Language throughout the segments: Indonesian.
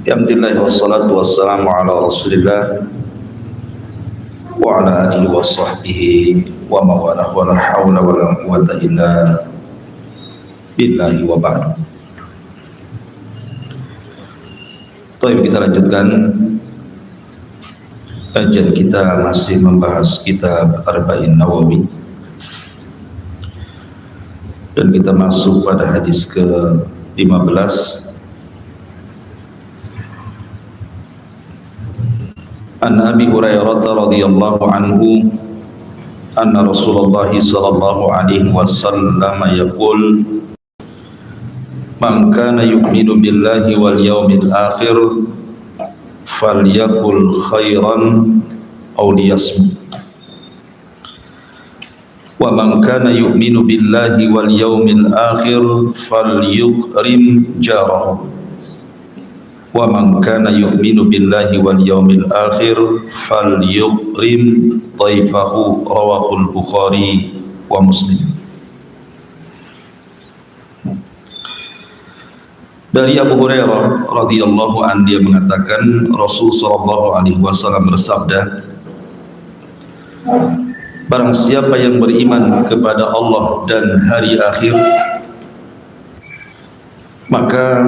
Alhamdulillah wassalatu wassalamu ala Rasulillah wa ala alihi wa sahbihi wa mawalah wa la hawla wa la quwwata illa billahi wa ba'du. Baik, kita lanjutkan kajian kita, masih membahas kitab Arba'in Nawawi, dan kita masuk pada hadis ke-15. An Abi Hurairah radhiyallahu anhu anna Rasulullah sallallahu alaihi wasallam yaqul man kana yu'minu billahi wal yawmil akhir falyakul khairan aw liyasmut wa man kana yu'minu billahi wal yawmil akhir falyukrim jarahu wa man kana yu'minu billahi wal yawmil akhir falyukrim dhaifahu, rawahul Bukhari wa Muslim. Dari Abu Hurairah radhiyallahu anhu, dia mengatakan Rasul sallallahu alaihi wasallam bersabda, barang siapa yang beriman kepada Allah dan hari akhir, maka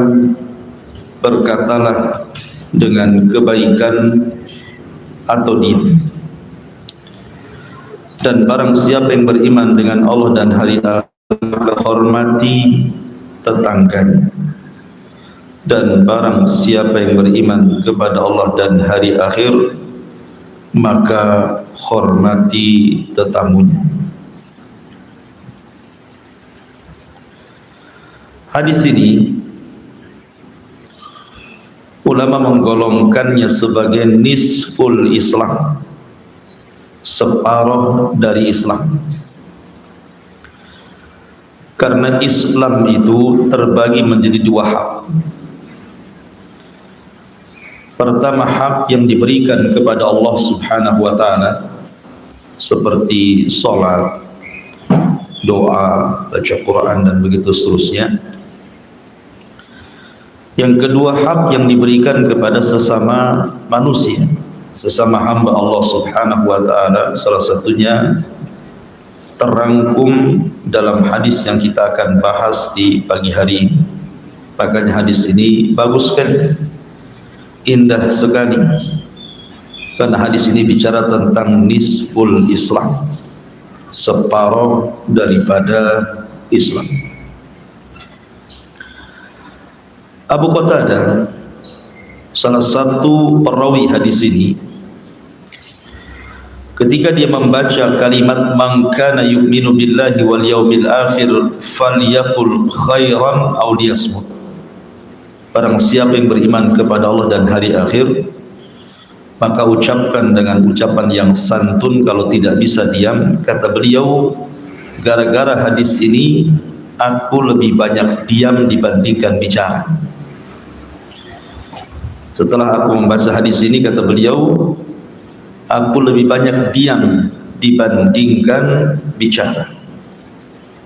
berkatalah dengan kebaikan atau diam. Dan barang siapa yang beriman dengan Allah dan hari akhir, maka hormati tetangganya. Dan barang siapa yang beriman kepada Allah dan hari akhir, maka hormati tetamunya. Hadis ini ulama menggolongkannya sebagai nisful Islam, separuh dari Islam. Karena Islam itu terbagi menjadi dua hak. Pertama, hak yang diberikan kepada Allah Subhanahu wa ta'ala, seperti sholat, doa, baca Quran, dan begitu seterusnya. Yang kedua, hak yang diberikan kepada sesama manusia, sesama hamba Allah Subhanahu wa ta'ala. Salah satunya terangkum dalam hadis yang kita akan bahas di pagi hari ini. Makanya hadis ini bagus sekali, indah sekali, karena hadis ini bicara tentang nisful Islam, separuh daripada Islam. Abu Qatadah, salah satu perawi hadis ini, ketika dia membaca kalimat man kana yu'minu billahi wal yawmil akhir falyakul khairan aw liyasmut, barang siapa yang beriman kepada Allah dan hari akhir, maka ucapkan dengan ucapan yang santun, kalau tidak bisa diam. Kata beliau, gara-gara hadis ini aku lebih banyak diam dibandingkan bicara. Setelah aku membaca hadis ini, kata beliau, aku lebih banyak diam dibandingkan bicara.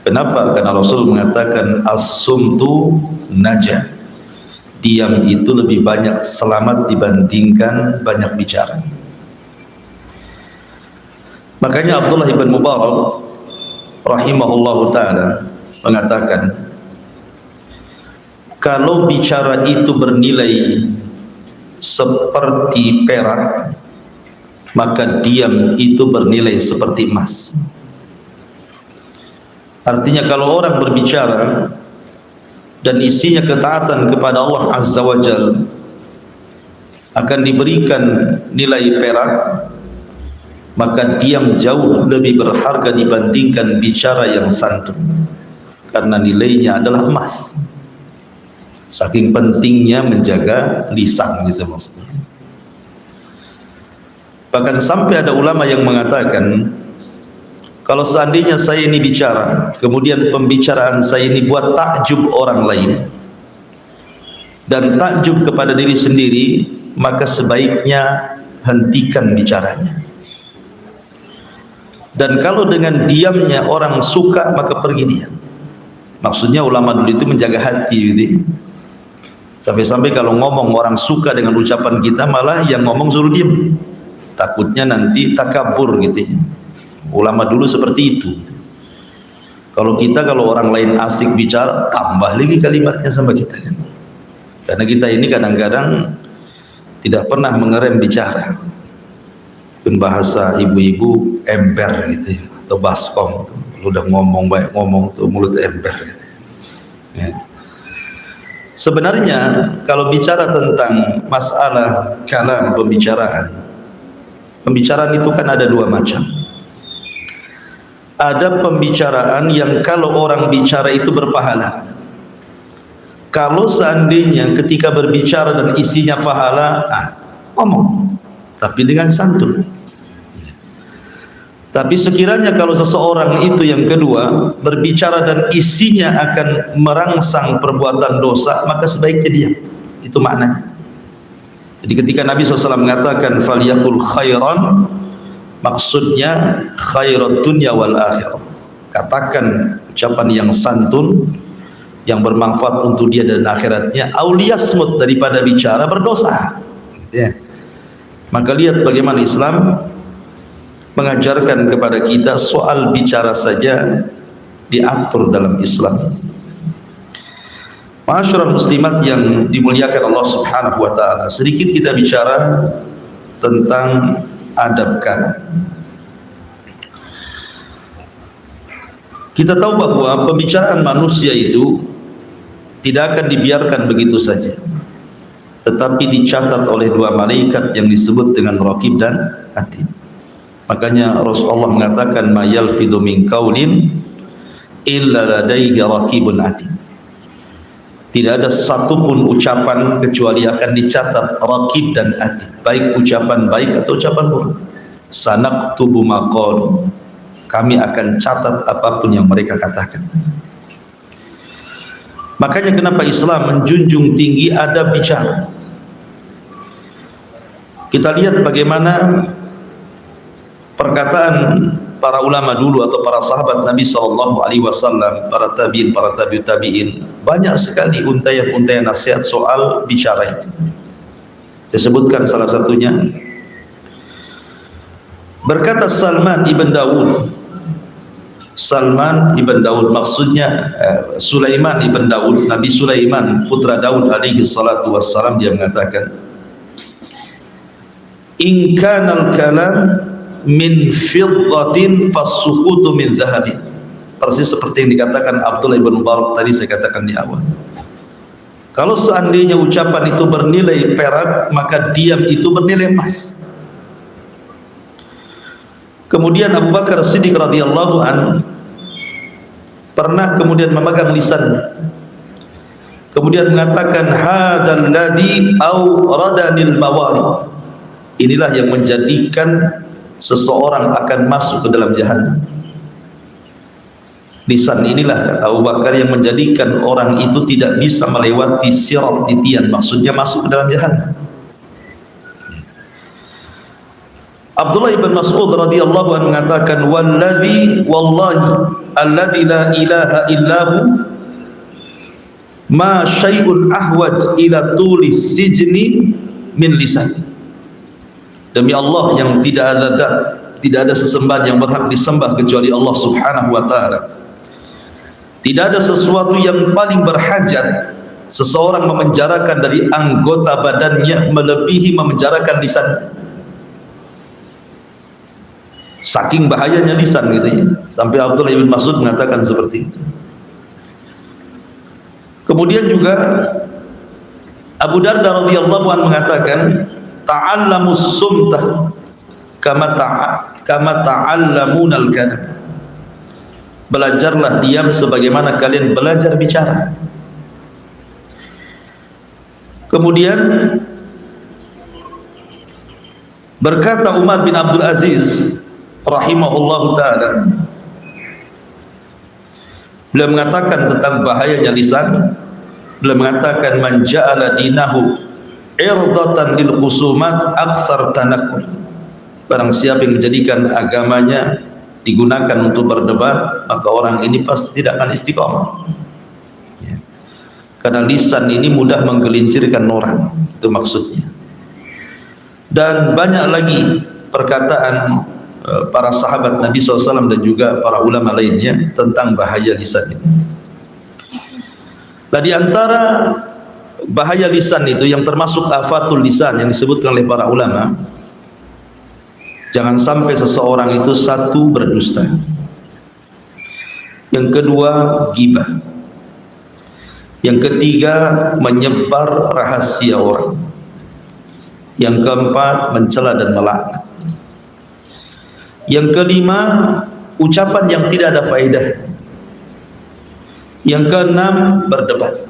Kenapa? Karena Rasul mengatakan as-sumtu najah, diam itu lebih banyak selamat dibandingkan banyak bicara. Makanya Abdullah ibn Mubarak rahimahullahu ta'ala mengatakan, kalau bicara itu bernilai seperti perak, maka diam itu bernilai seperti emas. Artinya kalau orang berbicara dan isinya ketaatan kepada Allah Azza wa Jalla, akan diberikan nilai perak, maka diam jauh lebih berharga dibandingkan bicara yang santun, karena nilainya adalah emas. Saking pentingnya menjaga lisan, gitu maksudnya. Bahkan sampai ada ulama yang mengatakan, kalau seandainya saya ini bicara, kemudian pembicaraan saya ini buat takjub orang lain dan takjub kepada diri sendiri, maka sebaiknya hentikan bicaranya. Dan kalau dengan diamnya orang suka, maka pergi diam. Maksudnya ulama dulu itu menjaga hati, gitu. Sampai-sampai kalau ngomong orang suka dengan ucapan kita, malah yang ngomong suruh diam. Takutnya nanti takabur gitu ya. Ulama dulu seperti itu. Kalau orang lain asik bicara, tambah lagi kalimatnya sama kita kan. Karena kita ini kadang-kadang tidak pernah mengerem bicara. Pun bahasa ibu-ibu ember gitu ya, atau baskom. Udah ngomong banyak ngomong tuh mulut ember gitu. Ya. Sebenarnya kalau bicara tentang masalah kalam, pembicaraan itu kan ada dua macam. Ada pembicaraan yang kalau orang bicara itu berpahala. Kalau seandainya ketika berbicara dan isinya pahala, ngomong, tapi dengan santun. Tapi sekiranya kalau seseorang itu yang kedua berbicara dan isinya akan merangsang perbuatan dosa, maka sebaiknya diam. Itu maknanya. Jadi ketika Nabi SAW mengatakan falyakul khairan, maksudnya khairat dunya wal akhirah. Katakan ucapan yang santun, yang bermanfaat untuk dia dan akhiratnya, auliyasmut, daripada bicara berdosa. Ya. Maka lihat bagaimana Islam mengajarkan kepada kita soal bicara saja diatur dalam Islam. Ma'asyiral muslimat yang dimuliakan Allah Subhanahu wa taala, sedikit kita bicara tentang adab kalam. Kita tahu bahwa pembicaraan manusia itu tidak akan dibiarkan begitu saja, tetapi dicatat oleh dua malaikat yang disebut dengan Raqib dan Atid. Makanya Rasulullah mengatakan ma yalfidhu min qaulin illa ladaihi raqibun atid. Tidak ada satupun ucapan kecuali akan dicatat raqib dan atid, baik ucapan baik atau ucapan buruk. Sanaktubu ma qalu, kami akan catat apapun yang mereka katakan. Makanya kenapa Islam menjunjung tinggi adab bicara. Kita lihat bagaimana perkataan para ulama dulu atau para sahabat Nabi SAW, para tabi'in, para tabi'ut tabi'in, banyak sekali untayan-untayan nasihat soal bicara itu. Disebutkan salah satunya, berkata Salman ibn Daud, maksudnya Sulaiman ibn Daud, Nabi Sulaiman putra Daud alaihi salatu wassalam, dia mengatakan, in kanal kalam min fiddatin fasukutu min dhahabin. Persis seperti yang dikatakan Abdullah ibn Mubarak tadi saya katakan di awal. Kalau seandainya ucapan itu bernilai perak, maka diam itu bernilai emas. Kemudian Abu Bakar Siddiq radhiyallahu an pernah kemudian memegang lisannya, kemudian mengatakan hadzal ladzi awradanil mawarid. Inilah yang menjadikan seseorang akan masuk ke dalam jahannam. Lisan inilah, kata Abu Bakar, yang menjadikan orang itu tidak bisa melewati sirat titian, maksudnya masuk ke dalam jahannam. Abdullah ibn Mas'ud radhiyallahu anhu mengatakan wallahi alladzi la ilaha illahu ma syai'un ahwaj ila tuli sijni min lisan. Demi Allah yang tidak ada sesembahan yang berhak disembah kecuali Allah Subhanahu wa taala. Tidak ada sesuatu yang paling berhajat seseorang memenjarakan dari anggota badannya melebihi memenjarakan lisannya. Saking bahayanya lisan gitu ya. Sampai Abdullah bin Mas'ud mengatakan seperti itu. Kemudian juga Abu Darda radhiyallahu anhu mengatakan ta'allamus sumtah kama ta'allamunal kalam. Belajarlah diam sebagaimana kalian belajar bicara. Kemudian berkata Umar bin Abdul Aziz rahimahullahu ta'ala, beliau mengatakan tentang bahayanya lisan, beliau mengatakan man ja'ala dinahu irdatan lil khusumat aksar tanakul. Barang siapa yang menjadikan agamanya digunakan untuk berdebat, maka orang ini pasti tidak akan istiqomah ya. karena lisan ini mudah menggelincirkan orang, itu maksudnya. Dan banyak lagi perkataan para sahabat Nabi SAW dan juga para ulama lainnya tentang bahaya lisan ini. Nah, di antara bahaya lisan itu yang termasuk afatul lisan yang disebutkan oleh para ulama, jangan sampai seseorang itu satu, berdusta, yang kedua ghibah, yang ketiga menyebar rahasia orang, yang keempat mencela dan melaknat, yang kelima ucapan yang tidak ada faedah, yang keenam berdebat,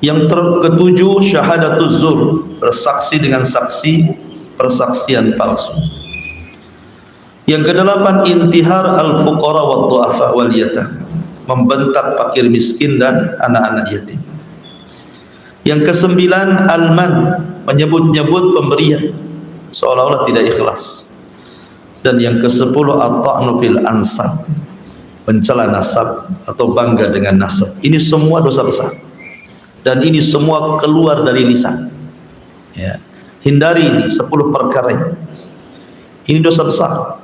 yang ketujuh syahadatuz zur, bersaksi dengan saksi persaksian palsu, yang kedelapan intihar al-fuqara wa du'afa wal yatam, membentak fakir miskin dan anak-anak yatim, yang kesembilan alman, menyebut-nyebut pemberian seolah-olah tidak ikhlas, dan yang kesepuluh at-ta'nu fil ansab, mencela nasab atau bangga dengan nasab. Ini semua dosa besar dan ini semua keluar dari lisan, ya. Hindari ini 10 perkara ini dosa besar.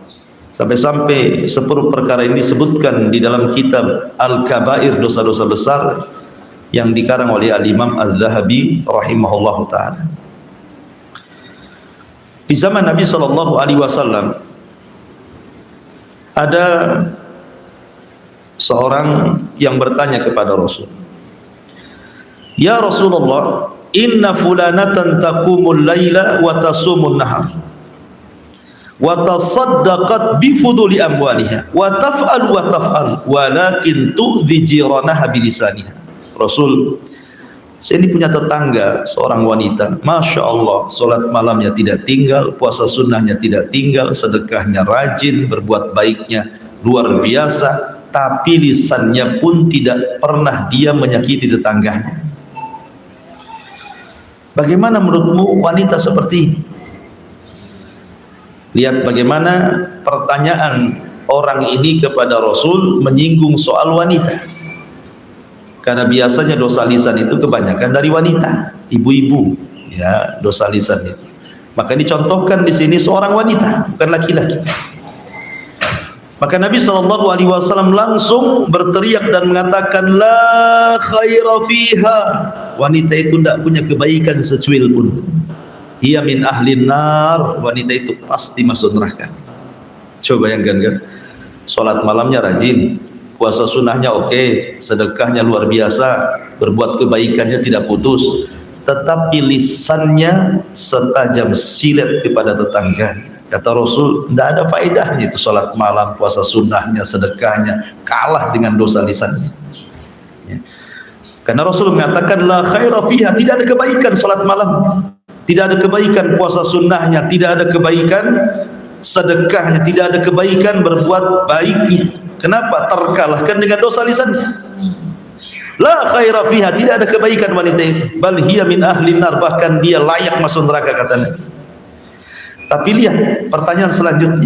Sampai-sampai 10 perkara ini disebutkan di dalam kitab Al-Kabair, dosa-dosa besar, yang dikarang oleh Al-Imam Al-Zahabi rahimahullahu ta'ala. Di zaman Nabi SAW ada seorang yang bertanya kepada Rasul, "Ya Rasulullah, inna fulanatan taqumul laila wa tasumun nahar wa tasaddaqat bi fuduli amwaliha wa taf'al walakin tu'dhi jiranaha bilisaniha." Rasul, saya ini punya tetangga seorang wanita, Masya Allah, sholat malamnya tidak tinggal, puasa sunnahnya tidak tinggal, sedekahnya rajin, berbuat baiknya luar biasa, tapi lisannya pun tidak pernah dia menyakiti tetangganya. Bagaimana menurutmu wanita seperti ini? Lihat bagaimana pertanyaan orang ini kepada Rasul menyinggung soal wanita, karena biasanya dosa lisan itu kebanyakan dari wanita, ibu-ibu, ya, dosa lisan itu. Maka dicontohkan di sini seorang wanita, bukan laki-laki. Maka Nabi SAW langsung berteriak dan mengatakan, la khaira fiha, wanita itu tidak punya kebaikan secuil pun. Hiya min ahlin nar, wanita itu pasti masuk neraka. Coba bayangkan kan, sholat malamnya rajin, puasa sunnahnya oke, sedekahnya luar biasa, berbuat kebaikannya tidak putus, tetapi lisannya setajam silet kepada tetangganya. Kata Rasul, tidak ada faedahnya itu sholat malam, puasa sunnahnya, sedekahnya, kalah dengan dosa lisannya, ya. Karena Rasul mengatakan la khaira fiha, tidak ada kebaikan sholat malam, tidak ada kebaikan puasa sunnahnya, tidak ada kebaikan sedekahnya, tidak ada kebaikan berbuat baiknya. Kenapa? Terkalahkan dengan dosa lisannya. La khaira fiha, tidak ada kebaikan wanita itu. Bal hiya min ahli nar, bahkan dia layak masuk neraka, kata Nabi. Tapi lihat pertanyaan selanjutnya.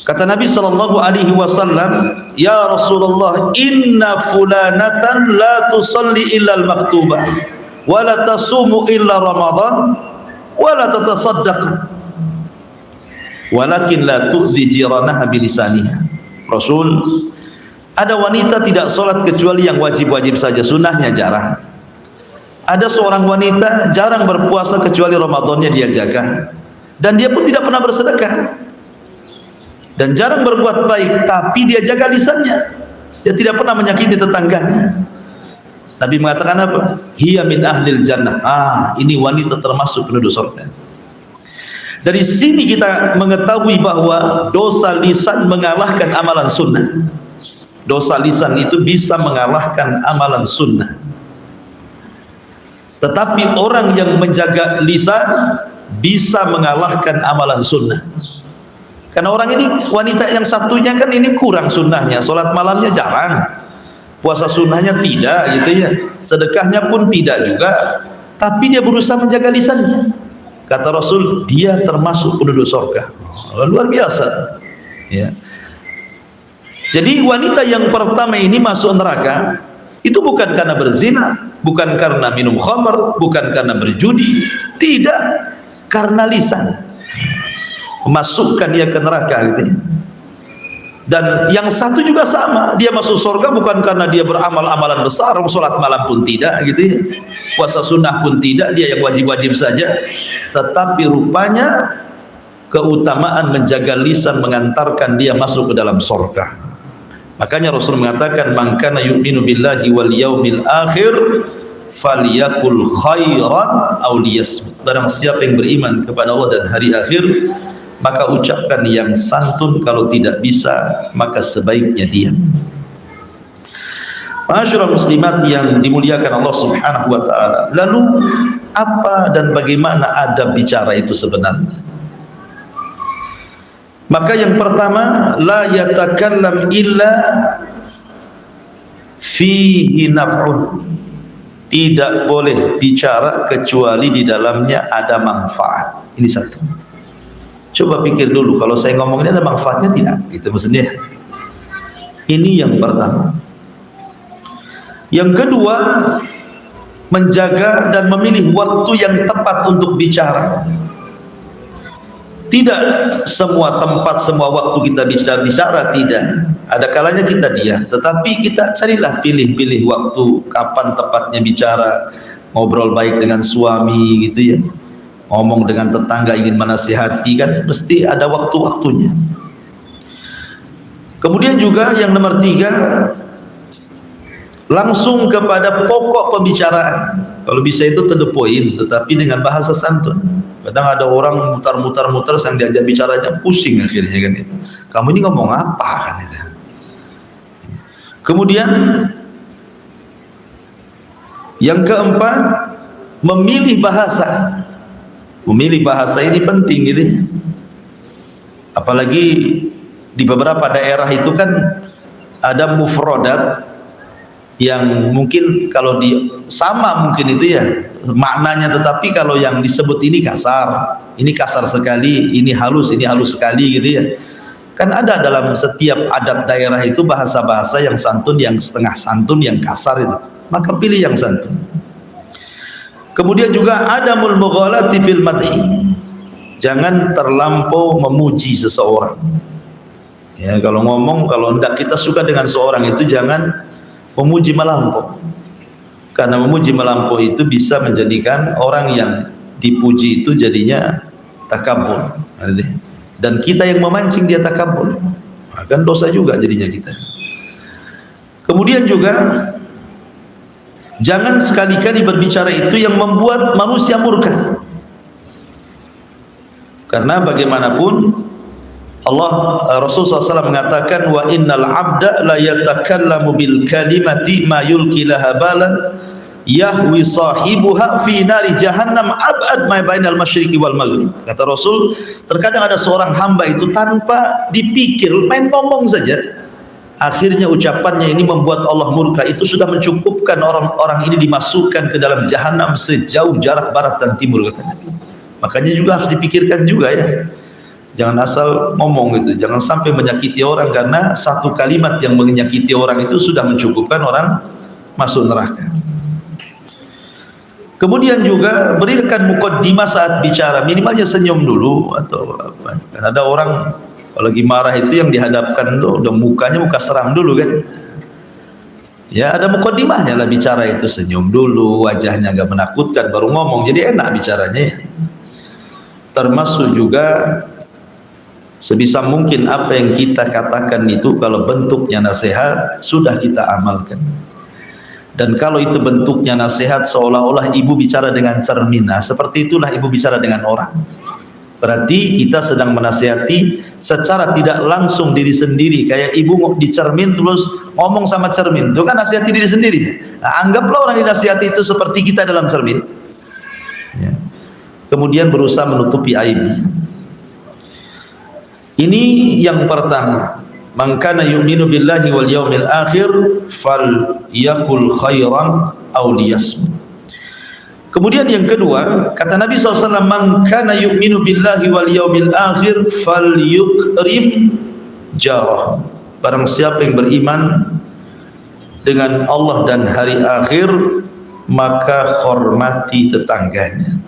Kata Nabi SAW, ya Rasulullah, inna fulanatan la tusalli illa al-maktubah wa la tasumu illa Ramadan wa la tatasaddaq walakin la tu'dhi jiranaha bilisaniha. Rasul, ada wanita tidak sholat kecuali yang wajib-wajib saja, sunnahnya jarang. Ada seorang wanita jarang berpuasa kecuali Ramadannya dia jaga, dan dia pun tidak pernah bersedekah dan jarang berbuat baik, tapi dia jaga lisannya, dia tidak pernah menyakiti tetangganya. Nabi mengatakan apa? Hiya min ahlil jannah. Ini wanita termasuk penduduk surga. Dari sini kita mengetahui bahwa dosa lisan mengalahkan amalan sunnah. Dosa lisan itu bisa mengalahkan amalan sunnah. Tetapi orang yang menjaga lisan bisa mengalahkan amalan sunnah. Karena orang ini, wanita yang satunya kan ini kurang sunnahnya, sholat malamnya jarang, puasa sunnahnya tidak, gitu ya, sedekahnya pun tidak juga, tapi dia berusaha menjaga lisannya. Kata Rasul, dia termasuk penduduk surga. Luar biasa, ya. Jadi wanita yang pertama ini masuk neraka Itu bukan karena berzina, bukan karena minum khamr, bukan karena berjudi, tidak, karena lisan memasukkan dia ke neraka gitu ya. Dan yang satu juga sama, dia masuk surga bukan karena dia beramal amalan besar, sholat malam pun tidak gitu ya, puasa sunnah pun tidak, dia yang wajib-wajib saja, tetapi rupanya keutamaan menjaga lisan mengantarkan dia masuk ke dalam surga. Makanya Rasul mengatakan, man kana yu'minu billahi wal yaumil akhir falyakul khairan aw liyasmut. Barang siapa yang beriman kepada Allah dan hari akhir, maka ucapkan yang santun, kalau tidak bisa maka sebaiknya diam. Ma'asyiral muslimat yang dimuliakan Allah Subhanahu wa taala. Lalu apa dan bagaimana adab bicara itu sebenarnya? Maka yang pertama, la yatakallam illa fihi naf'un. Tidak boleh bicara kecuali di dalamnya ada manfaat. Ini satu. Coba pikir dulu, kalau saya ngomong ini ada manfaatnya tidak? Itu maksudnya. Ini yang pertama. Yang kedua, menjaga dan memilih waktu yang tepat untuk bicara. Tidak semua tempat, semua waktu kita bicara, tidak. Ada kalanya kita diam, tetapi kita carilah, pilih-pilih waktu kapan tepatnya bicara. Ngobrol baik dengan suami gitu ya, ngomong dengan tetangga ingin menasihati, kan mesti ada waktu-waktunya. Kemudian juga yang nomor 3, langsung kepada pokok pembicaraan. Kalau bisa itu to the point, tetapi dengan bahasa santun. Kadang ada orang mutar-mutar yang diajak bicaranya pusing akhirnya kan itu. Kamu ini ngomong apa kan itu. Kemudian yang keempat, memilih bahasa. Memilih bahasa ini penting gitu. Apalagi di beberapa daerah itu kan ada mufradat yang mungkin kalau sama mungkin itu ya maknanya, tetapi kalau yang disebut ini kasar sekali, ini halus sekali gitu ya. Kan ada dalam setiap adat daerah itu bahasa-bahasa yang santun, yang setengah santun, yang kasar itu. Maka pilih yang santun. Kemudian juga adamul mughalati fil madhi. Jangan terlampau memuji seseorang. Ya, kalau ngomong, kalau hendak kita suka dengan seorang itu jangan memuji melampau, karena memuji melampau itu bisa menjadikan orang yang dipuji itu jadinya takabur, dan kita yang memancing dia takabur, akan dosa juga jadinya kita. Kemudian juga jangan sekali-kali berbicara itu yang membuat manusia murka, karena bagaimanapun Rasulullah SAW mengatakan, wa innal abda la yatakallamu bil kalimati ma yulki laha balan yahwi sahibuha fi nari jahannam ab'ad ma bainal masyriqi wal maghrib. Kata Rasul, terkadang ada seorang hamba itu tanpa dipikir, main ngomong saja, akhirnya ucapannya ini membuat Allah murka. Itu sudah mencukupkan orang ini dimasukkan ke dalam jahanam sejauh jarak barat dan timur, kata Nabi. Makanya juga harus dipikirkan juga ya. Jangan asal ngomong gitu, jangan sampai menyakiti orang, karena satu kalimat yang menyakiti orang itu sudah mencukupkan orang masuk neraka. Kemudian juga berikan muqaddimah saat bicara, minimalnya senyum dulu atau apa. Kan ada orang kalau lagi marah itu yang dihadapkan tuh udah mukanya muka seram dulu kan. Ya ada muqaddimahnya lah, bicara itu senyum dulu, wajahnya agak menakutkan baru ngomong, jadi enak bicaranya. Termasuk juga sebisa mungkin apa yang kita katakan itu kalau bentuknya nasihat sudah kita amalkan. Dan kalau itu bentuknya nasihat seolah-olah ibu bicara dengan cermin, nah seperti itulah ibu bicara dengan orang. Berarti kita sedang menasihati secara tidak langsung diri sendiri, kayak ibu di cermin terus ngomong sama cermin, itu kan nasihati diri sendiri. Nah, anggaplah orang dinasihati itu seperti kita dalam cermin ya. Kemudian berusaha menutupi aibnya. Ini yang pertama, man kana yu'minu billahi wal yaumil akhir falyakul khairan aw liyasmut. Kemudian yang kedua, kata Nabi SAW, man kana yu'minu billahi wal yaumil akhir falyukrim jarah. Barang siapa yang beriman dengan Allah dan hari akhir, maka hormati tetangganya.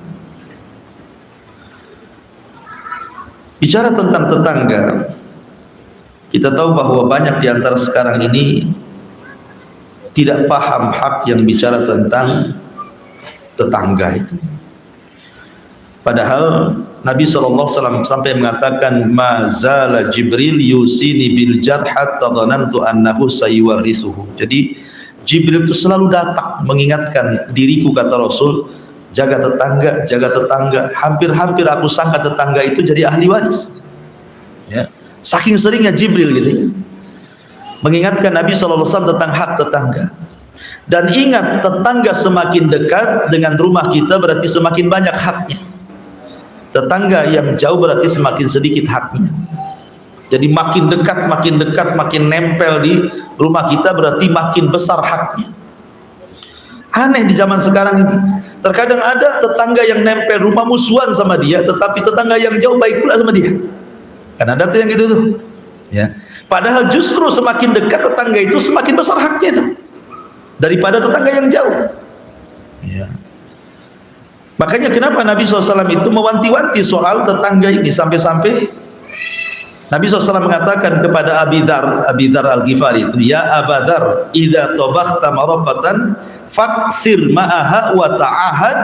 Bicara tentang tetangga, kita tahu bahwa banyak di antara sekarang ini tidak paham hak yang bicara tentang tetangga itu. Padahal Nabi SAW sampai mengatakan, ma zala Jibril yusini bil jar hatta dhanantu annahu sayuwarisuhu. Jadi Jibril itu selalu datang mengingatkan diriku, kata Rasul, jaga tetangga, jaga tetangga. Hampir-hampir aku sangka tetangga itu jadi ahli waris. Ya, saking seringnya Jibril gitu ya, mengingatkan Nabi SAW tentang hak tetangga. Dan ingat, tetangga semakin dekat dengan rumah kita berarti semakin banyak haknya. Tetangga yang jauh berarti semakin sedikit haknya. Jadi makin dekat, makin nempel di rumah kita berarti makin besar haknya. Aneh di zaman sekarang ini. Terkadang ada tetangga yang nempel rumah musuhan sama dia, tetapi tetangga yang jauh baik pula sama dia. Kan ada tuh yang gitu tuh. Ya. Padahal justru semakin dekat tetangga itu semakin besar haknya itu daripada tetangga yang jauh. Ya. Makanya kenapa Nabi SAW itu mewanti-wanti soal tetangga ini, sampai-sampai Nabi SAW mengatakan kepada Abi Dzar Al-Ghifari itu, ya Aba Dzar, idza tabakhta maraqatan faksir ma'aha wa ta'ahad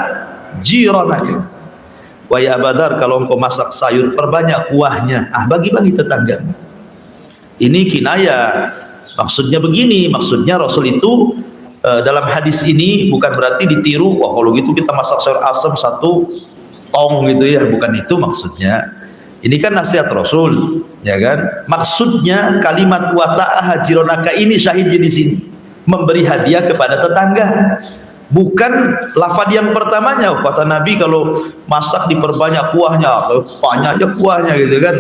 jiranaka. Wahai Aba Dzar, kalau engkau masak sayur, perbanyak kuahnya, bagi-bagi tetangga. Ini kinayah, maksudnya begini, maksudnya Rasul itu dalam hadis ini bukan berarti ditiru, wah kalau gitu kita masak sayur asam 1 tong gitu ya, bukan itu maksudnya. Ini kan nasihat Rasul, ya kan? Maksudnya kalimat wa ta'aha jiranaka ini syahidnya di sini, memberi hadiah kepada tetangga. Bukan lafaz yang pertamanya, kata Nabi kalau masak diperbanyak kuahnya, banyaknya kuahnya gitu kan,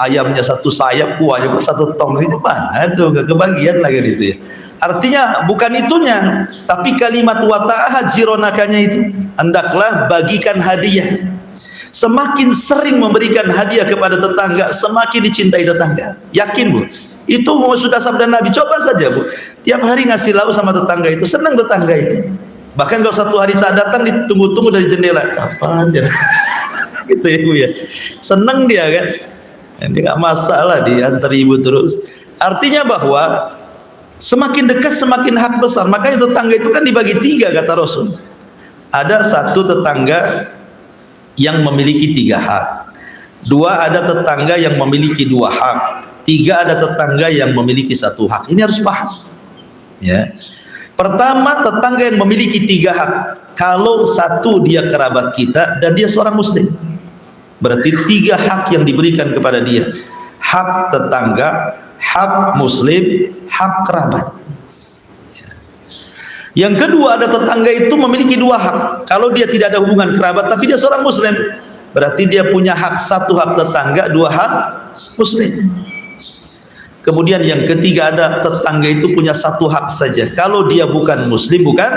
ayamnya 1 sayap, kuahnya 1 tong, itu mana tuh, gak kebagian lagi gitu ya. Artinya bukan itunya, tapi kalimat wa ta'aha jiranakanya itu, hendaklah bagikan hadiah. Semakin sering memberikan hadiah kepada tetangga, semakin dicintai tetangga. Yakin Bu? Itu sudah sabda Nabi. Coba saja Bu, tiap hari ngasih lauk sama tetangga itu, senang tetangga itu. Bahkan kalau 1 hari tak datang, ditunggu-tunggu dari jendela, kapan dia? Gitu ya Bu ya. Senang dia kan. Dia nggak masalah diantar ibu terus. Artinya bahwa semakin dekat semakin hak besar. Makanya tetangga itu kan dibagi 3 kata Rasul. Ada 1 tetangga yang memiliki 3 hak. 2 ada tetangga yang memiliki 2 hak. 3 ada tetangga yang memiliki 1 hak. Ini harus paham. Ya. Pertama, tetangga yang memiliki 3 hak. Kalau 1 dia kerabat kita dan dia seorang muslim, berarti 3 hak yang diberikan kepada dia. Hak tetangga, hak muslim, hak kerabat. Yang kedua, ada tetangga itu memiliki 2 hak. Kalau dia tidak ada hubungan kerabat tapi dia seorang muslim, berarti dia punya hak, 1 hak tetangga, 2 hak muslim. Kemudian yang ketiga, ada tetangga itu punya 1 hak saja. Kalau dia bukan muslim, bukan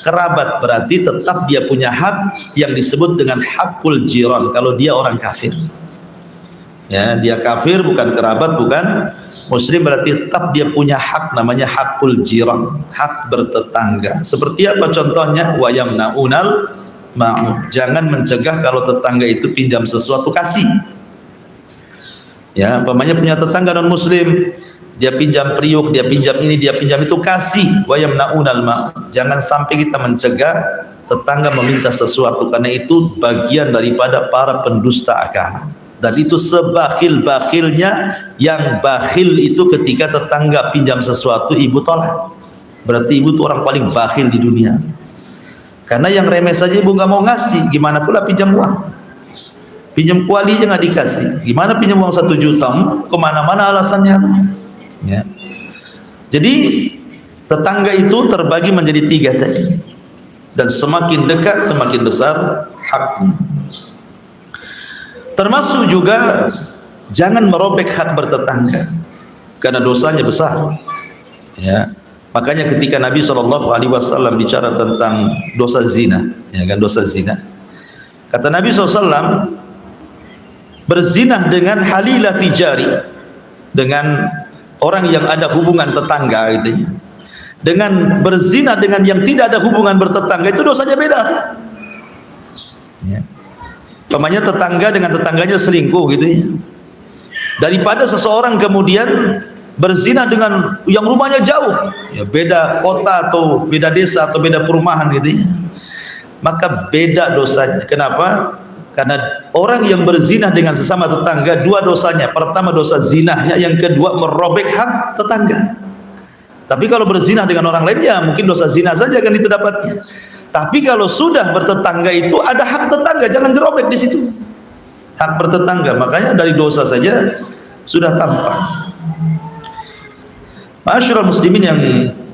kerabat, berarti tetap dia punya hak yang disebut dengan hakul jiran. Kalau dia orang kafir, ya, dia kafir, bukan kerabat, bukan muslim, berarti tetap dia punya hak, namanya hakul jiran, hak bertetangga. Seperti apa contohnya? Wa yamnaunal ma'un, jangan mencegah kalau tetangga itu pinjam sesuatu, kasih. Ya, umpamanya punya tetangga non muslim, dia pinjam periuk, dia pinjam ini, dia pinjam itu, kasih. Wa yamnaunal ma'un, jangan sampai kita mencegah tetangga meminta sesuatu, karena itu bagian daripada para pendusta agama. Dan itu sebakhil-bakhilnya, yang bakhil itu ketika tetangga pinjam sesuatu ibu tolak, berarti ibu itu orang paling bakhil di dunia. Karena yang remeh saja ibu nggak mau ngasih, gimana pula pinjam uang? Pinjam kuali aja nggak dikasih, gimana pinjam uang 1 juta? Kemana-mana alasannya. Ya. Jadi tetangga itu terbagi menjadi 3 tadi, dan semakin dekat semakin besar haknya. Termasuk juga jangan merobek hak bertetangga, karena dosanya besar. Ya, makanya ketika Nabi SAW bicara tentang dosa zina, ya kan, dosa zina, kata Nabi SAW, berzinah dengan halilah tijari, dengan orang yang ada hubungan tetangga gitu ya, dengan berzina dengan yang tidak ada hubungan bertetangga itu dosanya beda. Ya. Umpamanya tetangga dengan tetangganya selingkuh gitu ya. Daripada seseorang kemudian berzina dengan yang rumahnya jauh, ya beda kota atau beda desa atau beda perumahan gitu ya. Maka beda dosanya. Kenapa? Karena orang yang berzina dengan sesama tetangga dua dosanya. Pertama dosa zinahnya, yang kedua merobek hak tetangga. Tapi kalau berzina dengan orang lain ya mungkin dosa zina saja kan itu dapatnya. Tapi kalau sudah bertetangga itu ada hak tetangga, jangan dirobek di situ. Hak bertetangga, makanya dari dosa saja sudah tampak. Ma'asyiral muslimin yang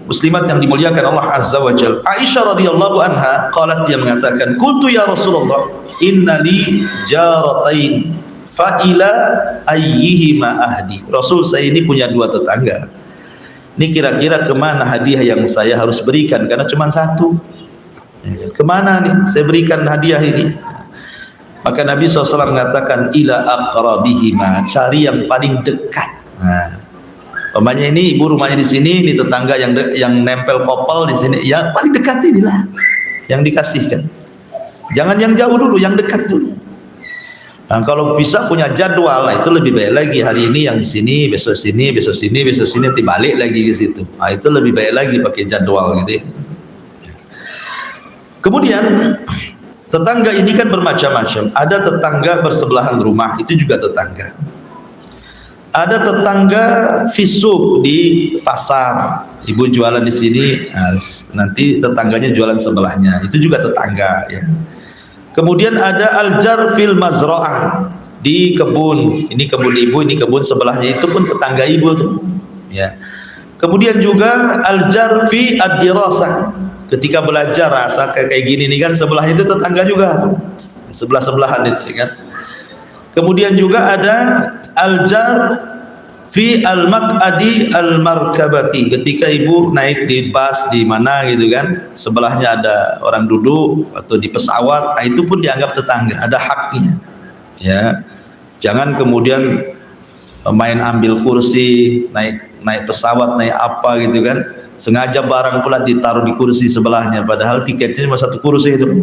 muslimat yang dimuliakan Allah Azza wa Jalla. Aisyah radhiyallahu anha qalat, dia mengatakan, "Qultu ya Rasulullah, inna li jarataini fa ila ayyihima ahdi." Rasul, saya ini punya dua tetangga. Ini kira-kira kemana hadiah yang saya harus berikan karena cuma satu. Kemana nih saya berikan hadiah ini? Maka Nabi SAW mengatakan, ila aqrabihima, cari yang paling dekat. Nah, umpamanya ini ibu rumahnya di sini, ini tetangga yang nempel kopel di sini, yang paling dekat inilah yang dikasihkan. Jangan yang jauh dulu, yang dekat dulu. Nah, kalau bisa punya jadwal, itu lebih baik lagi. Hari ini yang di sini, besok sini, besok sini, besok sini, nanti balik lagi ke situ. Nah, itu lebih baik lagi pakai jadwal gitu ya. Kemudian tetangga ini kan bermacam-macam. Ada tetangga bersebelahan rumah, itu juga tetangga. Ada tetangga fisuk di pasar, ibu jualan di sini, nanti tetangganya jualan sebelahnya, itu juga tetangga ya. Kemudian ada aljar fil mazra'ah, di kebun, ini kebun ibu, ini kebun sebelahnya, itu pun tetangga ibu tuh ya. Kemudian juga aljar fi ad-dirasah, ketika belajar rasa kayak gini nih kan, sebelahnya itu tetangga juga tuh, sebelah-sebelahan itu kan. Kemudian juga ada aljar fi al-maq'adi al-markabati, ketika ibu naik di bus di mana gitu kan, sebelahnya ada orang duduk, atau di pesawat, nah itu pun dianggap tetangga, ada haknya ya. Jangan kemudian main ambil kursi, naik pesawat, naik apa gitu kan, sengaja barang pula ditaruh di kursi sebelahnya, padahal tiketnya cuma satu kursi itu.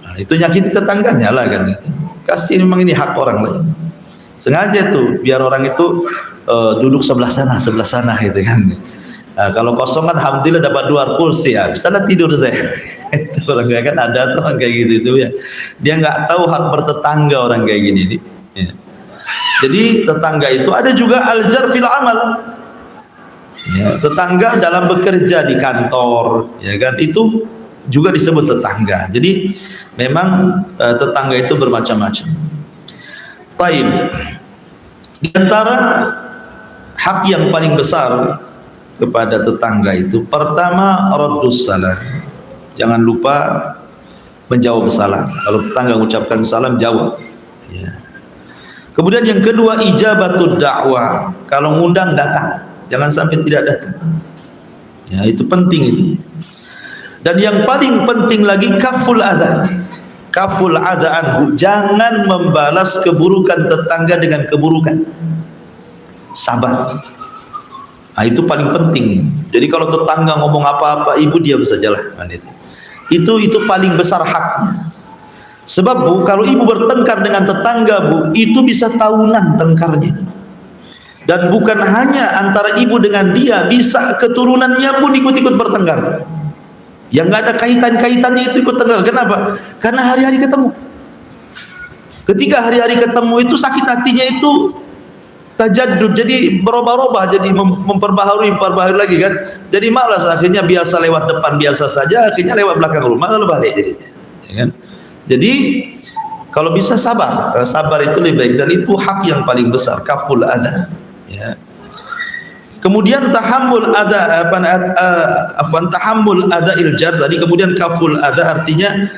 Nah, itu nyakiti tetangganya lah kan gitu. Kasih, memang ini hak orang lain. Sengaja tuh biar orang itu duduk sebelah sana gitu kan. Nah, kalau kosong kan alhamdulillah dapat dua kursi ya, bisa lah tidur saya. Itu orang kayak kan ada tuh orang kayak gitu itu ya. Dia nggak tahu hak bertetangga orang kayak gini nih. Ya. Jadi tetangga itu ada juga aljar fil amal. Ya, tetangga dalam bekerja di kantor, ya kan, itu juga disebut tetangga. Jadi memang tetangga itu bermacam-macam. Taib. Di antara hak yang paling besar kepada tetangga itu, pertama raddus salam. Jangan lupa menjawab salam. Kalau tetangga mengucapkan salam, jawab. Ya. Kemudian yang kedua, ijabatud dakwah. Kalau ngundang, datang. Jangan sampai tidak datang. Ya, itu penting itu. Dan yang paling penting lagi, kaful adha. Kaful adha anhu. Jangan membalas keburukan tetangga dengan keburukan. Sabar. Nah, itu paling penting. Jadi kalau tetangga ngomong apa-apa, ibu diam sajalah. Itu paling besar haknya. Sebab bu, kalau ibu bertengkar dengan tetangga bu, itu bisa tahunan tengkarnya itu. Dan bukan hanya antara ibu dengan dia, bisa keturunannya pun ikut-ikut bertengkar. Yang nggak ada kaitan-kaitannya itu ikut tengkar. Kenapa? Karena hari-hari ketemu. Ketika hari-hari ketemu itu sakit hatinya itu tajaddud, jadi berubah-ubah, jadi memperbaharui lagi kan. Jadi malas, akhirnya biasa lewat depan biasa saja, akhirnya lewat belakang rumah lalu balik jadinya. Ya kan? Jadi kalau bisa sabar, sabar itu lebih baik, dan itu hak yang paling besar, kaful adha. Ya. Kemudian tahammul adha, tahammul adha iljar tadi. Kemudian kaful adha artinya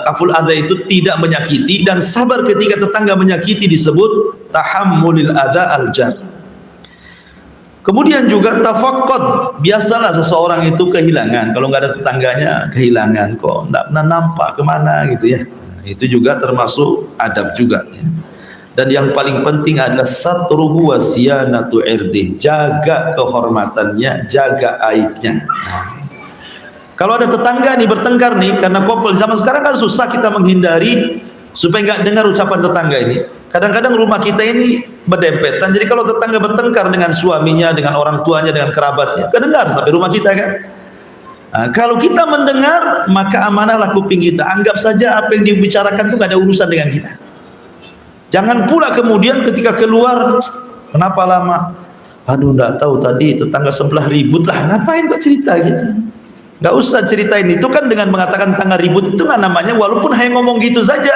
kaful adha itu tidak menyakiti, dan sabar ketika tetangga menyakiti disebut tahammulil adha aljar. Kemudian juga tafaqqud, biasalah seseorang itu kehilangan, kalau nggak ada tetangganya kehilangan, kok nggak nampak kemana gitu ya. Nah, itu juga termasuk adab juga ya. Dan yang paling penting adalah satruhu wa siyanatu irdih, jaga kehormatannya, jaga aibnya. Kalau ada tetangga nih bertengkar nih, karena couple zaman sekarang kan susah kita menghindari supaya nggak dengar ucapan tetangga ini. Kadang-kadang rumah kita ini berdempetan, jadi kalau tetangga bertengkar dengan suaminya, dengan orang tuanya, dengan kerabatnya, kedengar sampai rumah kita kan. Nah, kalau kita mendengar, maka amanahlah kuping kita. Anggap saja apa yang dibicarakan itu nggak ada urusan dengan kita. Jangan pula kemudian ketika keluar, kenapa lama? Aduh, nggak tahu tadi tetangga sebelah ribut lah. Ngapain kok cerita gitu? Nggak usah ceritain. Itu kan dengan mengatakan tetangga ribut itu kan namanya, walaupun hanya ngomong gitu saja,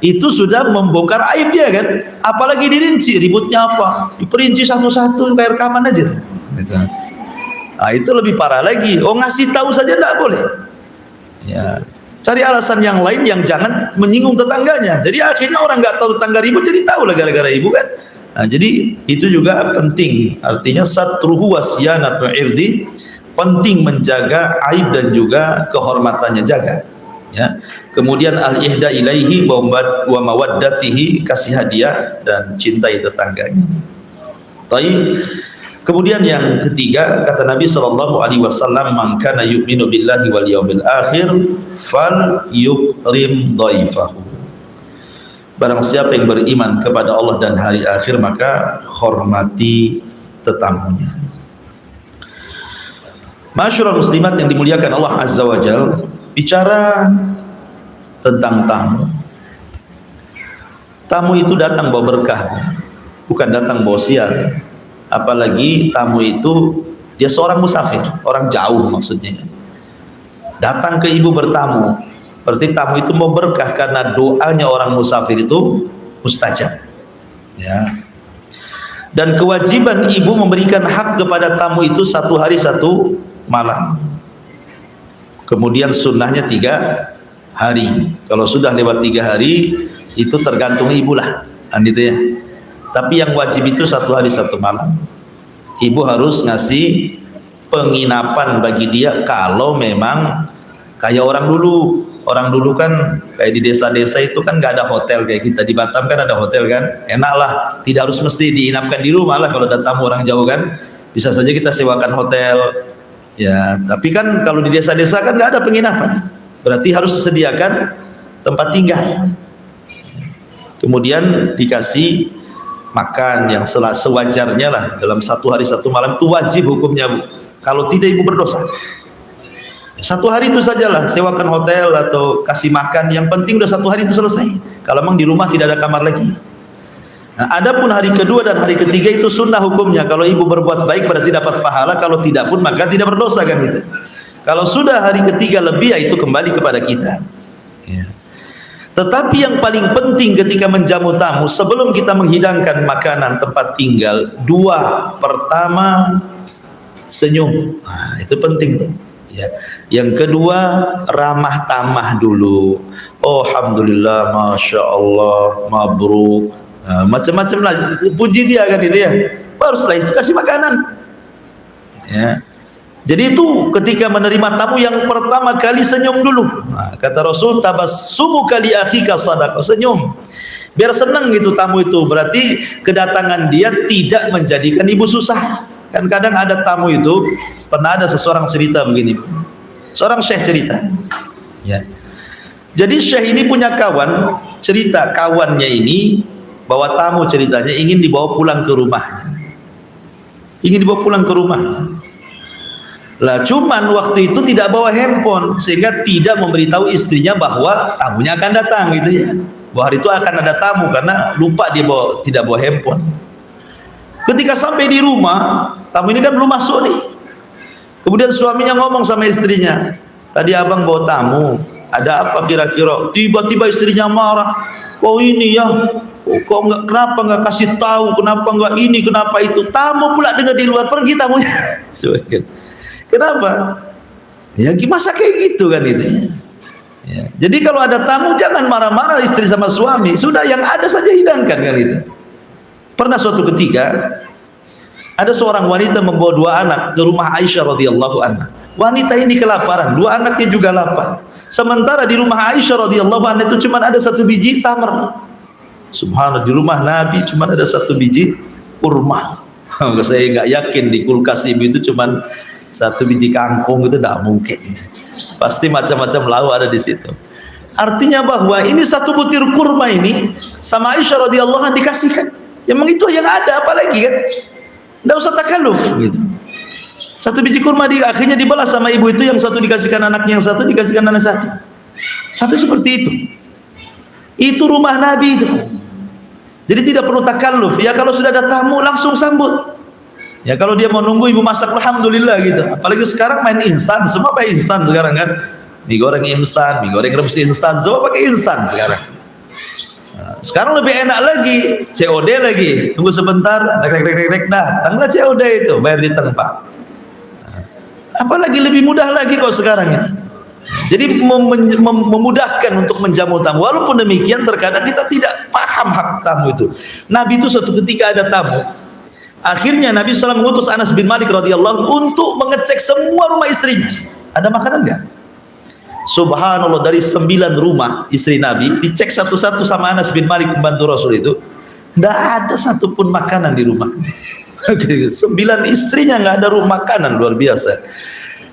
itu sudah membongkar aib dia kan. Apalagi dirinci ributnya apa, diperinci satu-satu kayak rekaman aja tuh. Nah, itu lebih parah lagi. Oh, ngasih tahu saja nggak boleh. Ya. Cari alasan yang lain yang jangan menyinggung tetangganya. Jadi akhirnya orang nggak tahu tetangga ribut, jadi tahu lah gara-gara ibu kan. Nah, jadi itu juga penting. Artinya satruhu wa siyanatu irdi, penting menjaga aib dan juga kehormatannya, jaga. Ya. Kemudian al-ihda ilaihi wa mawaddatihi, kasih hadiah dan cintai tetangganya. Baik. Kemudian yang ketiga, kata Nabi SAW, man kana yu'minu billahi wal yawmil akhir fal yukrim dhaifahu. Barang siapa yang beriman kepada Allah dan hari akhir, maka hormati tetamunya. Masyurul muslimat yang dimuliakan Allah Azza wa Jal, bicara tentang tamu. Tamu itu datang bawa berkah, bukan datang bawa sial. Apalagi tamu itu dia seorang musafir, orang jauh maksudnya. Datang ke ibu bertamu, berarti tamu itu mau berkah karena doanya orang musafir itu mustajab. Ya. Dan kewajiban ibu memberikan hak kepada tamu itu 1 hari 1 malam. Kemudian sunnahnya 3 hari. Kalau sudah lewat 3 hari itu tergantung ibu lah, kan gitu ya. Tapi yang wajib itu 1 hari 1 malam. Ibu harus ngasih penginapan bagi dia kalau memang kayak orang dulu. Orang dulu kan kayak di desa-desa itu kan nggak ada hotel kayak kita. Di Batam kan ada hotel kan, enak lah. Tidak harus mesti diinapkan di rumah lah kalau ada tamu orang jauh kan. Bisa saja kita sewakan hotel. Ya, tapi kan kalau di desa-desa kan nggak ada penginapan. Berarti harus disediakan tempat tinggal. Kemudian dikasih makan yang sewajarnya lah dalam 1 hari 1 malam, itu wajib hukumnya, Bu. Kalau tidak ibu berdosa. 1 hari itu sajalah, sewakan hotel atau kasih makan, yang penting udah 1 hari itu selesai. Kalau memang di rumah tidak ada kamar lagi. Nah, adapun hari kedua dan hari ketiga itu sunnah hukumnya. Kalau ibu berbuat baik berarti dapat pahala, kalau tidak pun maka tidak berdosa kan gitu. Kalau sudah hari ketiga lebih, ya itu kembali kepada kita. Ya. Tetapi yang paling penting ketika menjamu tamu, sebelum kita menghidangkan makanan, tempat tinggal, 2, pertama senyum. Nah, itu penting tuh. Ya. Yang kedua ramah tamah dulu. Oh, alhamdulillah, masya Allah, mabruk. Nah, macam-macam lah, puji dia kan itu ya. Baru setelah itu kasih makanan. Ya. Jadi itu ketika menerima tamu yang pertama kali senyum dulu. Nah, kata Rasul, tabassumu kali akhika sadaqah, senyum. Biar senang gitu tamu itu. Berarti kedatangan dia tidak menjadikan ibu susah. Kan kadang ada tamu itu, pernah ada seseorang cerita begini. Seorang syekh cerita. Ya. Jadi syekh ini punya kawan, cerita kawannya ini bawa tamu, ceritanya ingin dibawa pulang ke rumahnya. Ingin dibawa pulang ke rumahnya. Lah cuman waktu itu tidak bawa handphone, sehingga tidak memberitahu istrinya bahwa tamunya akan datang gitu ya. Bahwa hari itu akan ada tamu, karena lupa dia tidak bawa handphone. Ketika sampai di rumah, tamu ini kan belum masuk nih. Kemudian suaminya ngomong sama istrinya, tadi abang bawa tamu, ada apa kira-kira? Tiba-tiba istrinya marah. Oh ini ya, kok nggak, kenapa nggak kasih tahu? Kenapa nggak ini? Kenapa itu? Tamu pula dengar di luar, pergi tamunya. Kenapa? Ya masa kayak gitu kan itu. Ya. Jadi kalau ada tamu jangan marah-marah istri sama suami, sudah yang ada saja hidangkan kan itu. Pernah suatu ketika ada seorang wanita membawa 2 anak ke rumah Aisyah radhiyallahu anha. Wanita ini kelaparan, 2 anaknya juga lapar. Sementara di rumah Aisyah radhiyallahu anha itu cuma ada 1 biji tamar. Subhanallah, di rumah Nabi cuma ada 1 biji kurma. Saya nggak yakin di kulkas ibu itu cuma 1 biji kangkung, itu tidak mungkin. Pasti macam-macam lauk ada di situ. Artinya bahwa ini 1 butir kurma ini sama Aisyah radhiyallahu anha dikasihkan. Memang itu yang ada, apalagi kan? Tidak usah takalluf gitu. 1 biji kurma akhirnya dibalas sama ibu itu, yang 1 dikasihkan anaknya, yang 1 dikasihkan anak 1. Sampai seperti itu. Itu rumah Nabi itu. Jadi tidak perlu takalluf. Ya kalau sudah ada tamu langsung sambut. Ya kalau dia mau nunggu ibu masak, alhamdulillah gitu. Apalagi sekarang main instan, semua pakai instan sekarang kan. Mie goreng instan, mie goreng rebus instan, semua pakai instan sekarang. Nah, sekarang lebih enak lagi, COD lagi. Tunggu sebentar, datanglah COD itu, bayar di tempat. Nah, apalagi lebih mudah lagi kok sekarang ini. Jadi memudahkan untuk menjamu tamu. Walaupun demikian terkadang kita tidak paham hak tamu itu. Nabi itu suatu ketika ada tamu. Akhirnya Nabi SAW mengutus Anas bin Malik radhiyallahu untuk mengecek semua rumah istrinya. Ada makanan enggak? Subhanallah, dari 9 rumah istri Nabi dicek satu-satu sama Anas bin Malik pembantu Rasul itu, tidak ada satupun makanan di rumahnya. 9 istrinya nggak ada rumah makanan, luar biasa.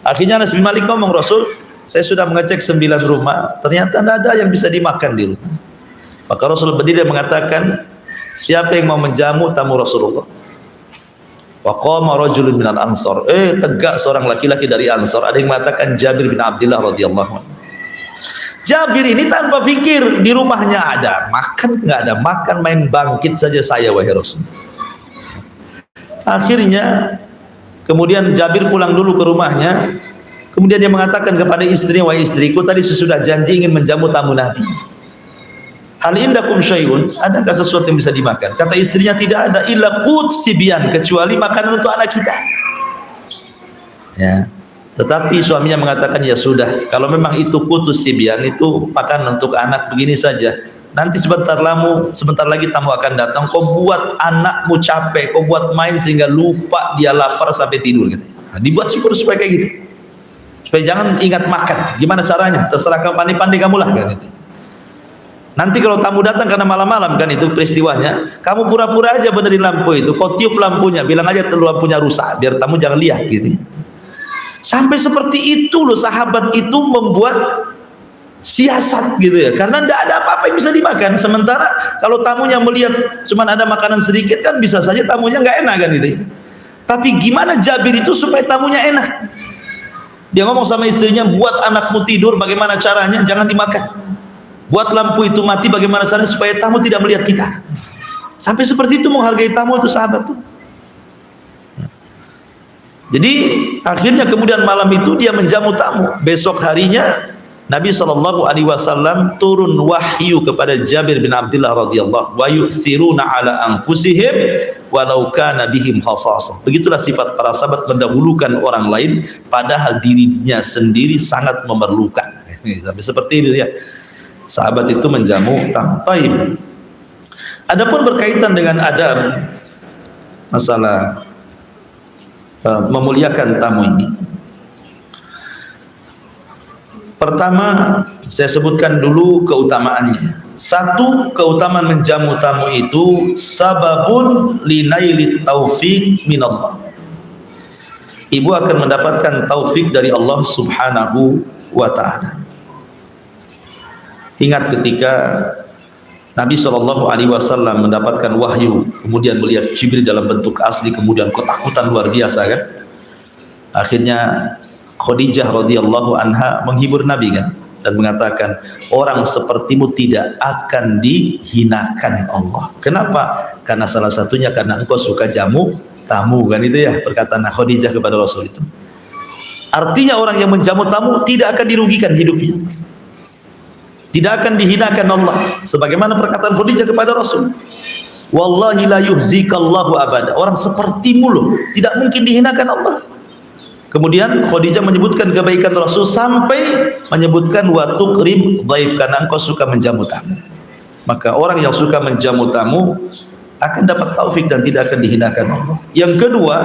Akhirnya Anas bin Malik ngomong, Rasul, saya sudah mengecek 9 rumah, ternyata tidak ada yang bisa dimakan di rumah. Maka Rasul berdiri dan mengatakan, siapa yang mau menjamu tamu Rasulullah? Wa qama rajulun minal ansar. Tegak seorang laki-laki dari Ansar. Ada yang mengatakan Jabir bin Abdullah radhiyallahu anhu. Jabir ini tanpa pikir, di rumahnya ada makan, nggak ada makan, main bangkit saja saya wahai Rasul. Akhirnya kemudian Jabir pulang dulu ke rumahnya. Kemudian dia mengatakan kepada istrinya, wahai istriku, tadi sesudah janji ingin menjamu tamu Nabi. Hal indakum syai'un, adakah sesuatu yang bisa dimakan? Kata istrinya, tidak ada, illa qut sibyan, kecuali makanan untuk anak kita. Ya. Tetapi suaminya mengatakan, ya sudah, kalau memang itu qutus sibyan, itu makanan untuk anak, begini saja. Nanti sebentar lagi tamu akan datang, kau buat anakmu capek, kau buat main sehingga lupa dia lapar sampai tidur gitu. Nah, dibuat supaya kayak gitu. Supaya jangan ingat makan. Gimana caranya? Terserah kamu, pandai-pandai kamu lah kan itu. Nanti kalau tamu datang karena malam-malam kan itu peristiwanya, kamu pura-pura aja benerin lampu itu, kau tiup lampunya, bilang aja lampunya rusak, biar tamu jangan lihat gitu. Sampai seperti itu loh, sahabat itu membuat siasat gitu ya, karena tidak ada apa-apa yang bisa dimakan. Sementara kalau tamunya melihat cuma ada makanan sedikit kan bisa saja tamunya nggak enak kan gitu. Tapi gimana Jabir itu supaya tamunya enak? Dia ngomong sama istrinya, buat anakmu tidur, bagaimana caranya? Jangan dimakan. Buat lampu itu mati, bagaimana caranya supaya tamu tidak melihat kita. Sampai seperti itu menghargai tamu itu sahabat tuh. Jadi akhirnya kemudian malam itu dia menjamu tamu. Besok harinya Nabi SAW turun wahyu kepada Jabir bin Abdullah radhiyallahu wa yu'thiruna ala anfusihim walau kana bihim khasasah. Begitulah sifat para sahabat, mendahulukan orang lain padahal dirinya sendiri sangat memerlukan. Sampai seperti itu ya. Sahabat itu menjamu tamu. Taib. Adapun berkaitan dengan adab masalah memuliakan tamu ini. Pertama, saya sebutkan dulu keutamaannya. Satu, keutamaan menjamu tamu itu sababun linailit taufiq minallah. Ibu akan mendapatkan taufik dari Allah Subhanahu wa ta'ala. Ingat ketika Nabi SAW mendapatkan wahyu, kemudian melihat Jibril dalam bentuk asli, kemudian ketakutan luar biasa kan. Akhirnya Khadijah radhiyallahu anha menghibur Nabi kan, dan mengatakan, orang sepertimu tidak akan dihinakan Allah. Kenapa? Karena salah satunya karena engkau suka jamu tamu kan, itu ya perkataan Khadijah kepada Rasul itu. Artinya orang yang menjamu tamu tidak akan dirugikan hidupnya, tidak akan dihinakan Allah, sebagaimana perkataan Khadijah kepada Rasul, wallahi la yuhzikallahu abada, orang sepertimu loh tidak mungkin dihinakan Allah. Kemudian Khadijah menyebutkan kebaikan Rasul sampai menyebutkan wa tuqrim dhaif, karena engkau suka menjamu tamu. Maka orang yang suka menjamu tamu akan dapat taufik dan tidak akan dihinakan Allah. Yang kedua,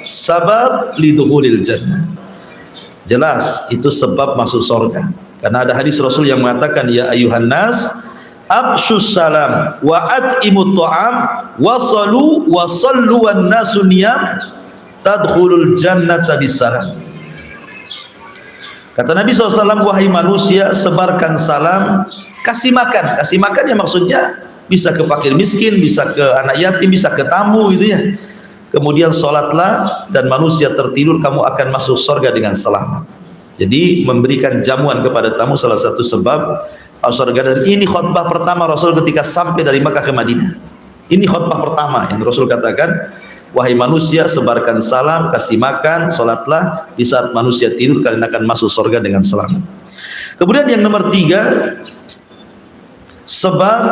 sabab lidukhulil jannah. Jelas itu sebab masuk surga. Karena ada hadis Rasul yang mengatakan, ya ayuhan nas Abshus salam wa at'imut ta'am wasalu wasallu wan nasu niyam tadkhulul jannata bisalam. Kata Nabi SAW, wahai manusia, sebarkan salam, kasih makan. Kasih makan ya maksudnya bisa ke fakir miskin, bisa ke anak yatim, bisa ke tamu gitu ya. Kemudian sholatlah dan manusia tertidur, kamu akan masuk surga dengan selamat. Jadi memberikan jamuan kepada tamu salah satu sebab surga. Dan ini khutbah pertama Rasul ketika sampai dari Makkah ke Madinah. Ini khutbah pertama yang Rasul katakan, wahai manusia, sebarkan salam, kasih makan, sholatlah, di saat manusia tidur kalian akan masuk surga dengan selamat. Kemudian yang nomor 3, sebab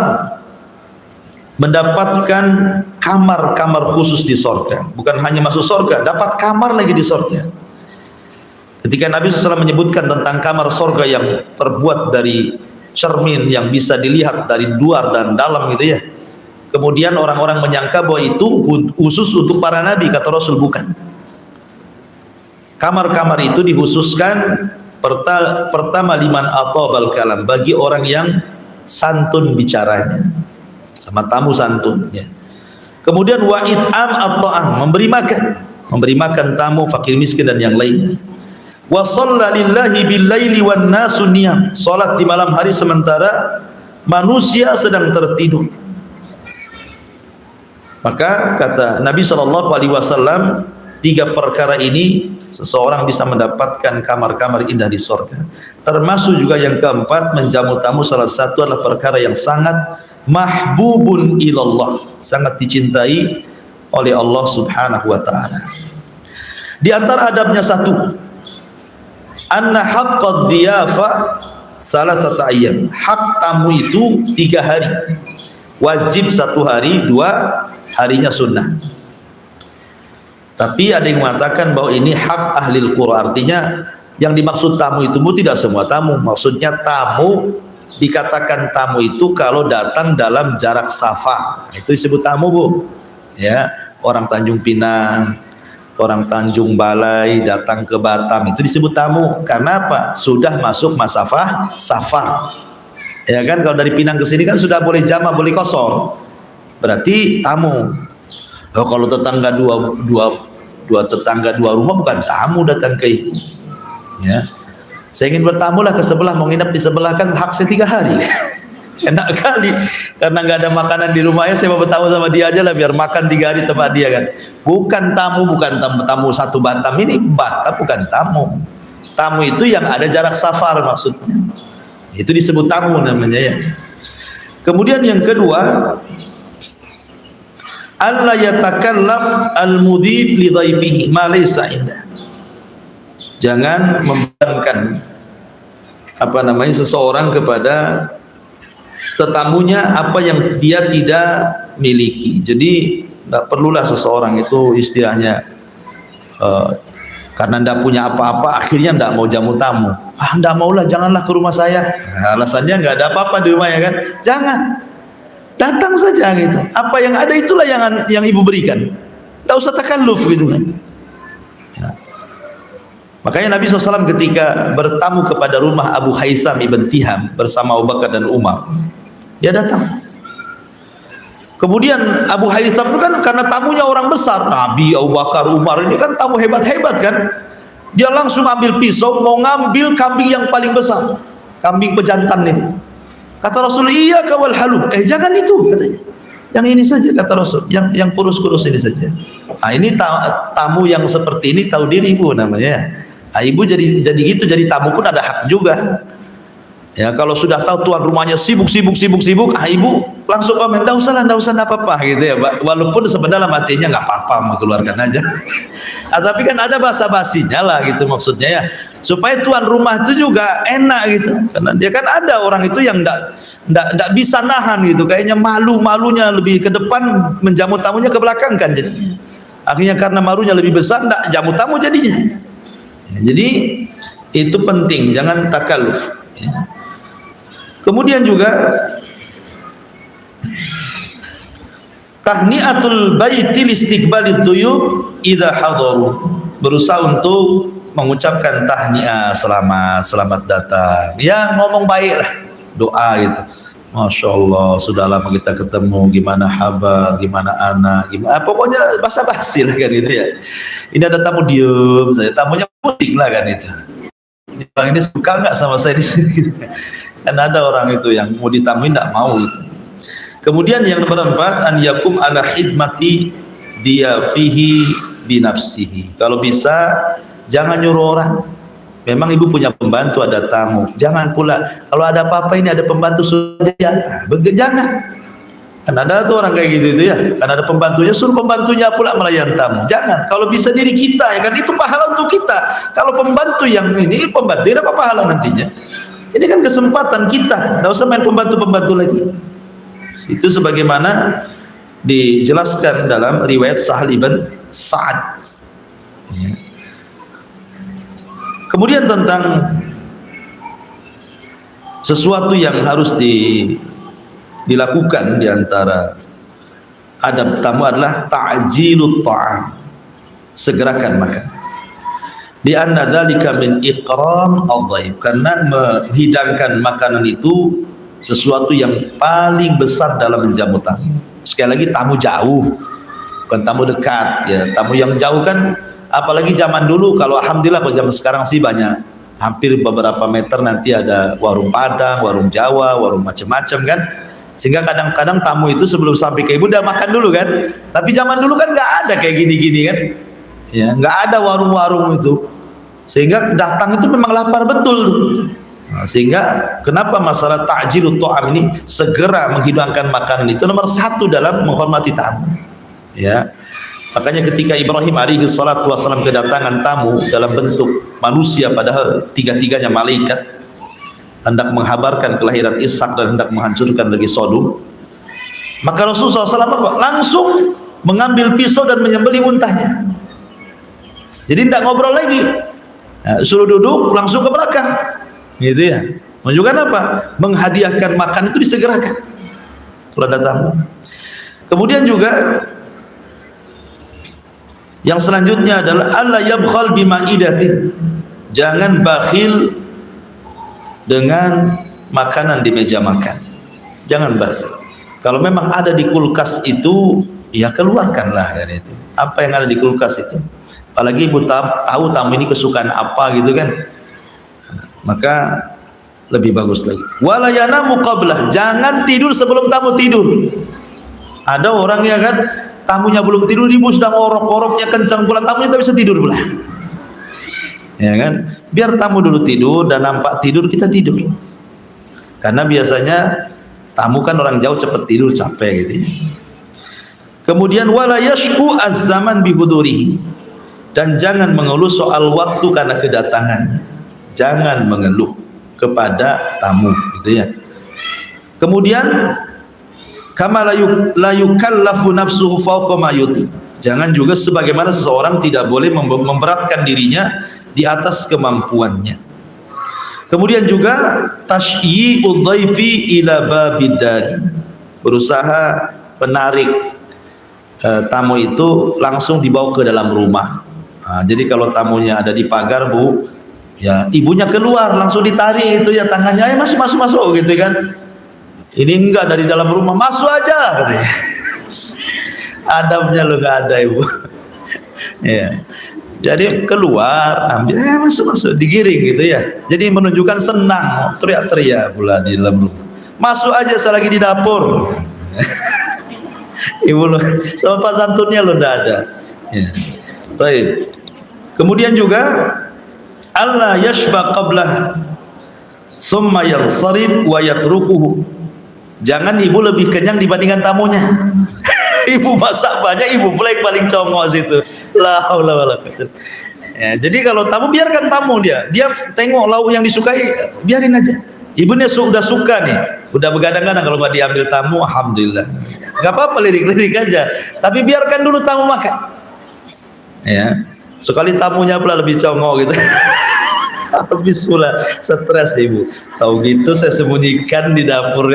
mendapatkan kamar-kamar khusus di surga. Bukan hanya masuk surga, dapat kamar lagi di surga. Ketika Nabi SAW menyebutkan tentang kamar surga yang terbuat dari cermin yang bisa dilihat dari luar dan dalam gitu ya, kemudian orang-orang menyangka bahwa itu khusus untuk para nabi. Kata Rasul, bukan. Kamar-kamar itu dikhususkan pertama liman atobal kalam, bagi orang yang santun bicaranya, sama tamu santun ya. Kemudian wa it'am at-ta'am, memberi makan tamu, fakir miskin dan yang lain. Wa shalla lillahi bil laili wan nasu niyam, salat di malam hari sementara manusia sedang tertidur. Maka kata Nabi SAW, 3 perkara ini seseorang bisa mendapatkan kamar-kamar indah di surga. Termasuk juga yang keempat, menjamu tamu salah satu adalah perkara yang sangat mahbubun ilallah, sangat dicintai oleh Allah Subhanahu wa ta'ala. Di antara adabnya satu, anna haqqad dhiyafa salasata ayyam, hak tamu itu 3 hari, wajib 1 hari, 2 harinya sunnah. Tapi ada yang mengatakan bahwa ini hak ahlil qura, artinya yang dimaksud tamu itu tidak semua tamu. Maksudnya tamu, dikatakan tamu itu kalau datang dalam jarak safar, itu disebut tamu, Bu ya. Orang Tanjung Pinang, orang Tanjung Balai datang ke Batam, itu disebut tamu. Karena apa? Sudah masuk masafah safar ya kan. Kalau dari Pinang ke sini kan sudah boleh jamak, boleh kosong, berarti tamu. Kalau tetangga dua tetangga 2 rumah bukan tamu datang ke ibu ya. Saya ingin bertamu lah ke sebelah, mau nginap di sebelah, kan hak saya 3 hari enak kali, karena nggak ada makanan di rumahnya, saya mau bertamu sama dia aja lah, biar makan 3 hari tempat dia kan. Bukan tamu 1 Batam, ini Batam bukan tamu. Tamu itu yang ada jarak safar maksudnya, itu disebut tamu namanya ya. Kemudian yang kedua, alla yatakallaf al-mudhib li dhaifihi ma laysa indah. Jangan membebankan seseorang kepada tetamunya apa yang dia tidak miliki. Jadi tidak perlulah seseorang itu istilahnya karena tidak punya apa-apa akhirnya tidak mau jamu tamu. Tidak maulah, janganlah ke rumah saya. Alasannya nggak ada apa-apa di rumah ya kan. Jangan, datang saja gitu. Apa yang ada itulah yang ibu berikan. Tidak usah takalluf gitu kan ya. Makanya Nabi SAW ketika bertamu kepada rumah Abu Haitham ibn Tiham bersama Abu Bakar dan Umar, dia datang. Kemudian Abu Haitham itu kan karena tamunya orang besar, Nabi, Abu Bakar, Umar, ini kan tamu hebat-hebat kan. Dia langsung ambil pisau, mau ngambil kambing yang paling besar, kambing pejantan itu. Kata Rasul, iya kawal halub, jangan itu katanya. Yang ini saja kata Rasul, yang kurus-kurus ini saja. Ini tamu yang seperti ini tahu diri, Bu, namanya. Ibu jadi gitu, jadi tamu pun ada hak juga. Ya, kalau sudah tahu tuan rumahnya sibuk, ibu langsung komen, enggak usah apa-apa gitu ya, walaupun sebenarnya matinya nggak apa-apa, mau keluarkan aja. Tapi kan ada basa-basinya lah gitu maksudnya ya, supaya tuan rumah itu juga enak gitu. Karena dia kan ada orang itu yang enggak bisa nahan gitu, kayaknya malunya lebih ke depan, menjamu tamunya ke belakang kan jadinya. Akhirnya karena malunya lebih besar, enggak jamu tamu jadinya. Jadi itu penting, jangan takalluf ya. Kemudian juga tahniatul baiti listiqbalid duyub idza hadaru, berusaha untuk mengucapkan tahniah, selamat datang ya, ngomong baik lah, doa gitu. Masya Allah, sudah lama kita ketemu, gimana kabar, gimana anak, gimana, pokoknya basa-basi lah kan itu ya. Ini ada tamu diem saja, tamunya pusing lah kan itu. Bang ini suka nggak sama saya di sini? Kan ada orang itu yang mau ditamuin nggak mau gitu. Kemudian yang nomor 4, an yakum ala khidmati dia fihi binafsihi. Kalau bisa jangan nyuruh orang. Memang ibu punya pembantu, ada tamu, jangan pula kalau ada apa-apa ini ada pembantu saja, jangan. Kan ada tuh orang kayak gitu itu ya, kan ada pembantunya, suruh pembantunya pula melayan tamu. Jangan. Kalau bisa diri kita ya kan, itu pahala untuk kita. Kalau pembantu yang ini, pembantu apa pahala nantinya? Ini kan kesempatan kita, nggak usah main pembantu-pembantu lagi. Itu sebagaimana dijelaskan dalam riwayat Sahal ibn Sa'ad. Ya. Kemudian tentang sesuatu yang harus dilakukan di antara adab tamu adalah ta'jilut ta'am, segerakan makan. Di anna dzalika min ikram adh-dhaif, karena menghidangkan makanan itu sesuatu yang paling besar dalam menjamu tamu. Sekali lagi, tamu jauh, bukan tamu dekat ya. Tamu yang jauh kan, apalagi zaman dulu, kalau alhamdulillah kalau zaman sekarang sih banyak, hampir beberapa meter nanti ada warung Padang, warung Jawa, warung macam-macam kan, sehingga kadang-kadang tamu itu sebelum sampai ke ibu udah makan dulu kan. Tapi zaman dulu kan nggak ada kayak gini-gini kan ya, nggak ada warung-warung itu, sehingga datang itu memang lapar betul. Nah, sehingga kenapa masalah ta'jilut ta'am ini, segera menghidangkan makanan, itu nomor 1 dalam menghormati tamu ya. Makanya ketika Ibrahim alaihi salatu wassalam kedatangan tamu dalam bentuk manusia, padahal tiga-tiganya malaikat, hendak menghabarkan kelahiran Ishak dan hendak menghancurkan negeri Sodom, maka Rasulullah SAW langsung mengambil pisau dan menyembelih untahnya. Jadi tidak ngobrol lagi, nah, suruh duduk langsung ke belakang gitu ya. Menunjukkan apa? Menghadiahkan makan itu disegerakan kalau ada tamu. Kemudian juga yang selanjutnya adalah alla yabkhal bima'idatin, jangan bakhil dengan makanan di meja makan. Jangan bakhil. Kalau memang ada di kulkas itu, ya keluarkanlah dari itu. Apa yang ada di kulkas itu. Apalagi ibu tahu tamu ini kesukaan apa gitu kan, maka lebih bagus lagi. Wala yanamu qablah, jangan tidur sebelum tamu tidur. Ada orang ya kan, tamunya belum tidur, ibu sedang orok-oroknya kencang pula, tamunya tak bisa tidur pula ya kan. Biar tamu dulu tidur, dan nampak tidur kita tidur, karena biasanya tamu kan orang jauh cepat tidur, capek gitu ya. Kemudian wala yashku az-zaman bihudurihi, dan jangan mengeluh soal waktu karena kedatangannya. Jangan mengeluh kepada tamu gitu ya. Kemudian kama la yukallafu nafsuhu fawqa ma yutiq, jangan juga sebagaimana seseorang tidak boleh memberatkan dirinya di atas kemampuannya. Kemudian juga tasyyi'ud dhaifi ila babid dari, berusaha menarik tamu itu langsung dibawa ke dalam rumah. Nah, jadi kalau tamunya ada di pagar bu, ya ibunya keluar langsung ditarik itu ya tangannya, ayo masuk gitu kan. Ini enggak, dari dalam rumah, masuk aja katanya. Adabnya lo nggak ada ibu ya. Jadi keluar, ambil, masuk digiring gitu ya. Jadi menunjukkan senang, teriak-teriak pula di dalam rumah. Masuk aja selagi di dapur. Ibu lo sama santunnya lo nggak ada ya. Baik. Kemudian juga Allah yashba qablah summa yansarib wa yatrukuhu, jangan ibu lebih kenyang dibandingkan tamunya. Ibu masak banyak, ibu pula yang paling congok situ. La haula wala quwwata. Ya, jadi kalau tamu, biarkan tamu, dia tengok lauk yang disukai, biarin aja. Ibunya sudah suka nih, udah begadang-gadang, kalau nggak diambil tamu, alhamdulillah. Nggak apa-apa, lirik-lirik aja. Tapi biarkan dulu tamu makan. Ya, sekali tamunya pula lebih congok gitu. Habis pula stres ibu. Tahu gitu saya sembunyikan di dapur.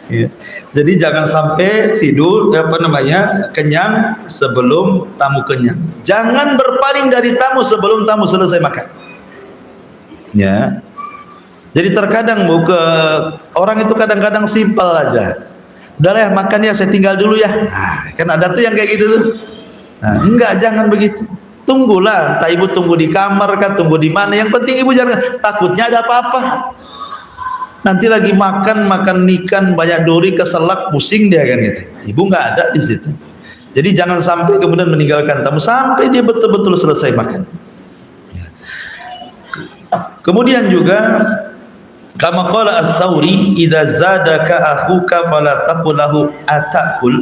Ya. Jadi jangan sampai tidur kenyang sebelum tamu kenyang. Jangan berpaling dari tamu sebelum tamu selesai makan. Ya. Jadi terkadang orang itu kadang-kadang simpel aja. Udahlah makan ya, saya tinggal dulu ya. Nah, kan ada tuh yang kayak gitu tuh. Nah, enggak, jangan begitu. Tunggulah, entah ibu tunggu di kamar kah, tunggu di mana. Yang penting ibu jangan, takutnya ada apa-apa. Nanti lagi makan ikan banyak duri, keselak, pusing dia kan gitu. Ibu nggak ada di situ. Jadi jangan sampai kemudian meninggalkan tamu sampai dia betul-betul selesai makan. Kemudian juga kama qala Ats-Tsauri, idza zadaka akhuka fala taqul lahu atakul.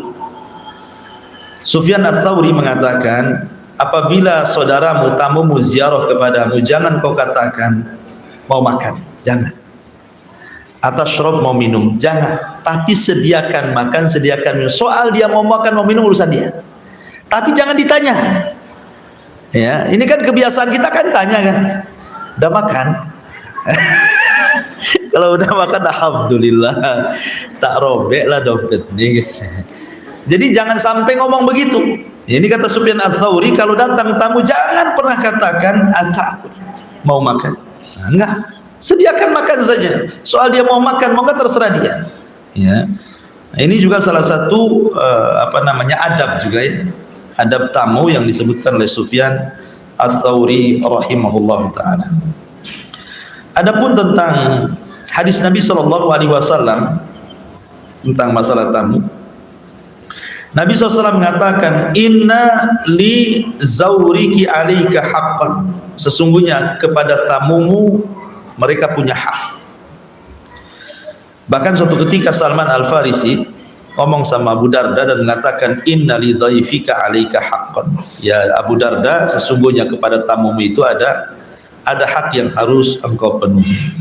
Sufyan Ats-Tsauri mengatakan, apabila saudaramu, tamumu ziarah kepadamu, jangan kau katakan mau makan, jangan. Atasyrab, mau minum, jangan. Tapi sediakan makan, sediakan minum. Soal dia mau makan mau minum urusan dia. Tapi jangan ditanya. Ya, ini kan kebiasaan kita kan tanya kan. Udah makan? Kalau udah makan alhamdulillah, tak robek lah dompet nih. Jadi jangan sampai ngomong begitu. Ini kata Sufyan Ats-Tsauri, kalau datang tamu jangan pernah katakan atakul, mau makan. Nah, enggak, sediakan makan saja. Soal dia mau makan mau enggak terserah dia. Ya. Nah, ini juga salah satu adab juga ya. Adab tamu yang disebutkan oleh Sufyan Ats-Tsauri rahimahullah taala. Adapun tentang hadis Nabi SAW tentang masalah tamu, Nabi SAW mengatakan, inna li zauriki alaika haqqan, sesungguhnya kepada tamumu mereka punya hak. Bahkan suatu ketika Salman Al-Farisi ngomong sama Abu Darda dan mengatakan, inna li dhaifika alaika haqqan, ya Abu Darda, sesungguhnya kepada tamumu itu ada hak yang harus engkau penuhi.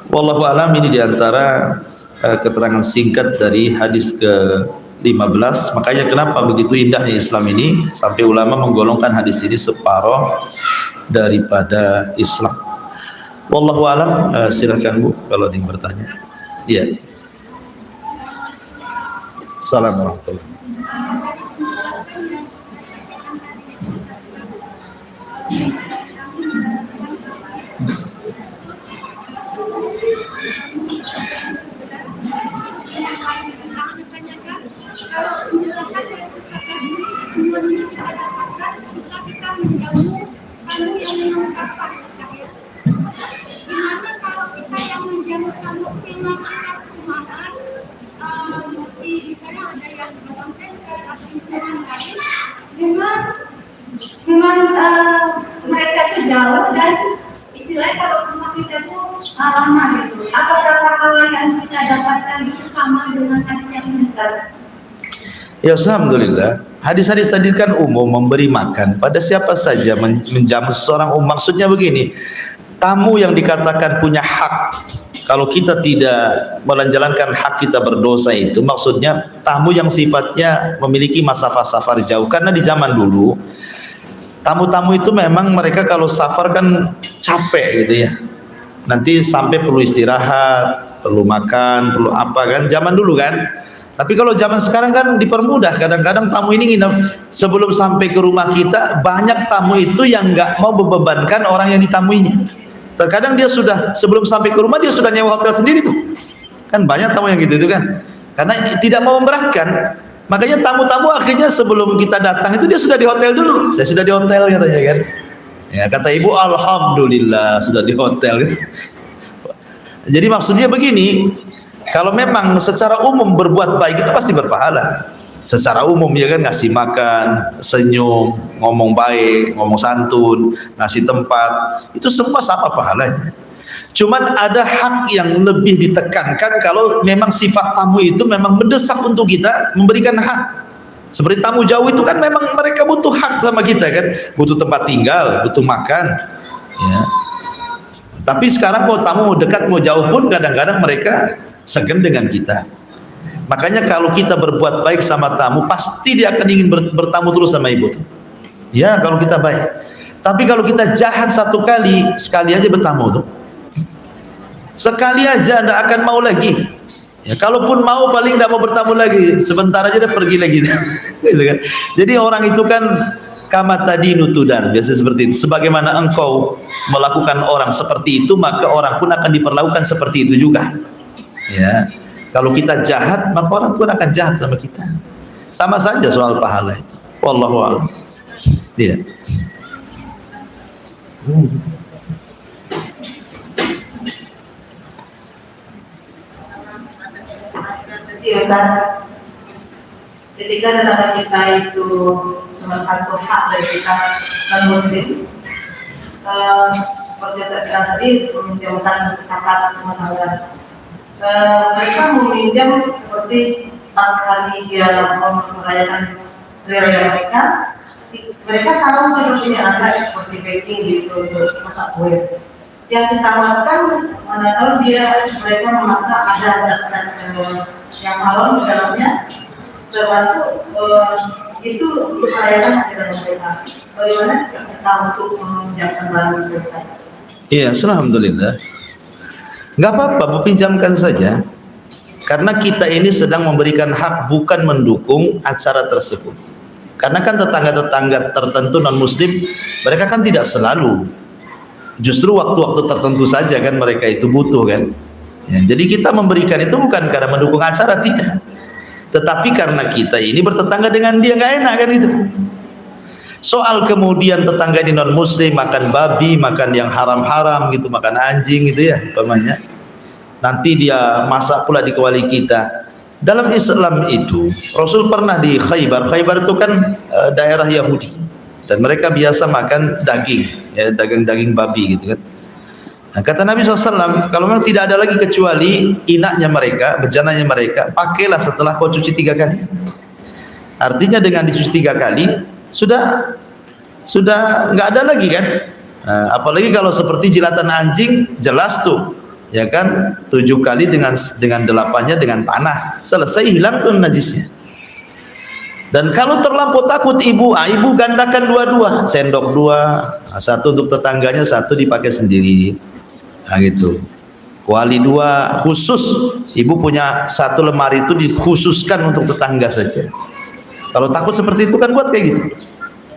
Wallahu alam, ini diantara keterangan singkat dari hadis ke-15. Makanya kenapa begitu indahnya Islam ini sampai ulama menggolongkan hadis ini separuh daripada Islam. Wallahu alam. Silakan Bu kalau ada yang bertanya. Iya. Assalamualaikum warahmatullahi wabarakatuh. Mereka itu jauh dan istilahnya kalau rumah kita itu lama gitu. Apakah pahala yang kita dapatkan itu sama dengan hadis yang meninggal? Ya alhamdulillah, hadis-hadis tadi kan umum, memberi makan pada siapa saja, menjamu seorang maksudnya begini, tamu yang dikatakan punya hak, kalau kita tidak menjalankan hak kita berdosa, itu maksudnya tamu yang sifatnya memiliki masalah safar jauh. Karena di zaman dulu tamu-tamu itu memang mereka kalau safar kan capek gitu ya, nanti sampai perlu istirahat, perlu makan, perlu apa kan, zaman dulu kan. Tapi kalau zaman sekarang kan dipermudah, kadang-kadang tamu ini nginep sebelum sampai ke rumah kita. Banyak tamu itu yang nggak mau membebankan orang yang ditamuinya. Terkadang dia sudah sebelum sampai ke rumah dia sudah nyewa hotel sendiri tuh. Kan banyak tamu yang gitu itu kan, karena tidak mau memberatkan. Makanya tamu-tamu akhirnya sebelum kita datang itu dia sudah di hotel dulu. Saya sudah di hotel katanya kan. Ya kata ibu, alhamdulillah sudah di hotel. Jadi maksudnya begini, kalau memang secara umum berbuat baik itu pasti berpahala. Secara umum ya kan, ngasih makan, senyum, ngomong baik, ngomong santun, ngasih tempat, itu semua sama pahalanya. Cuman ada hak yang lebih ditekankan kalau memang sifat tamu itu memang mendesak untuk kita memberikan hak. Seperti tamu jauh itu kan memang mereka butuh hak sama kita kan, butuh tempat tinggal, butuh makan. Ya. Tapi sekarang mau tamu mau dekat mau jauh pun kadang-kadang mereka segan dengan kita. Makanya kalau kita berbuat baik sama tamu, pasti dia akan ingin bertamu terus sama ibu tuh. Ya kalau kita baik. Tapi kalau kita jahat satu kali, sekali aja bertamu tuh. Sekali aja tidak akan mau lagi. Ya, kalaupun mau paling tidak mau bertamu lagi. Sebentar aja dia pergi lagi. Gitu kan. Jadi orang itu kan Kama tadinu tudan, biasa seperti itu. Sebagaimana engkau melakukan orang seperti itu, maka orang pun akan diperlakukan seperti itu juga. Ya, kalau kita jahat, maka orang pun akan jahat sama kita. Sama saja soal pahala itu. Wallahu a'lam. Iya. Ketika tetangga kita itu salah satu hak dari kita non muslim, seperti tadi meminjamkan zakat modal, mereka meminjam seperti pas kali dia mau merayakan hari raya mereka tahu seperti ada seperti baking gitu untuk masak kue. Yang ditawarkan mana tahu mereka memasak ada yang halal di dalamnya, termasuk itu merayakan hari raya mereka. Bagaimana kita untuk meminjamkan barang mereka? Iya, alhamdulillah. Nggak apa-apa, pinjamkan saja. Karena kita ini sedang memberikan hak, bukan mendukung acara tersebut. Karena kan tetangga-tetangga tertentu non-muslim, mereka kan tidak selalu. Justru waktu-waktu tertentu saja kan mereka itu butuh kan. Ya, jadi kita memberikan itu bukan karena mendukung acara, tidak. Tetapi karena kita ini bertetangga dengan dia, nggak enak kan itu. Soal kemudian tetangga ini non-muslim makan babi, makan yang haram-haram gitu, makan anjing gitu ya, umpamanya. Nanti dia masak pula di kewali kita. Dalam Islam itu, Rasul pernah di Khaybar. Khaybar itu kan daerah Yahudi, dan mereka biasa makan daging, ya, daging babi gitu kan. Nah, kata Nabi SAW, kalau memang tidak ada lagi kecuali inaknya mereka, bejananya mereka, pakailah setelah kau cuci 3 kali. Artinya dengan dicuci 3 kali, sudah nggak ada lagi kan. Nah, apalagi kalau seperti jilatan anjing, jelas tuh, ya kan, 7 kali dengan 8-nya dengan tanah, selesai, hilang tuh najisnya. Dan kalau terlampau takut ibu gandakan dua-dua, sendok 2, satu untuk tetangganya, satu dipakai sendiri. Nah gitu. Kuali 2 khusus, ibu punya 1 lemari itu dikhususkan untuk tetangga saja. Kalau takut seperti itu kan buat kayak gitu.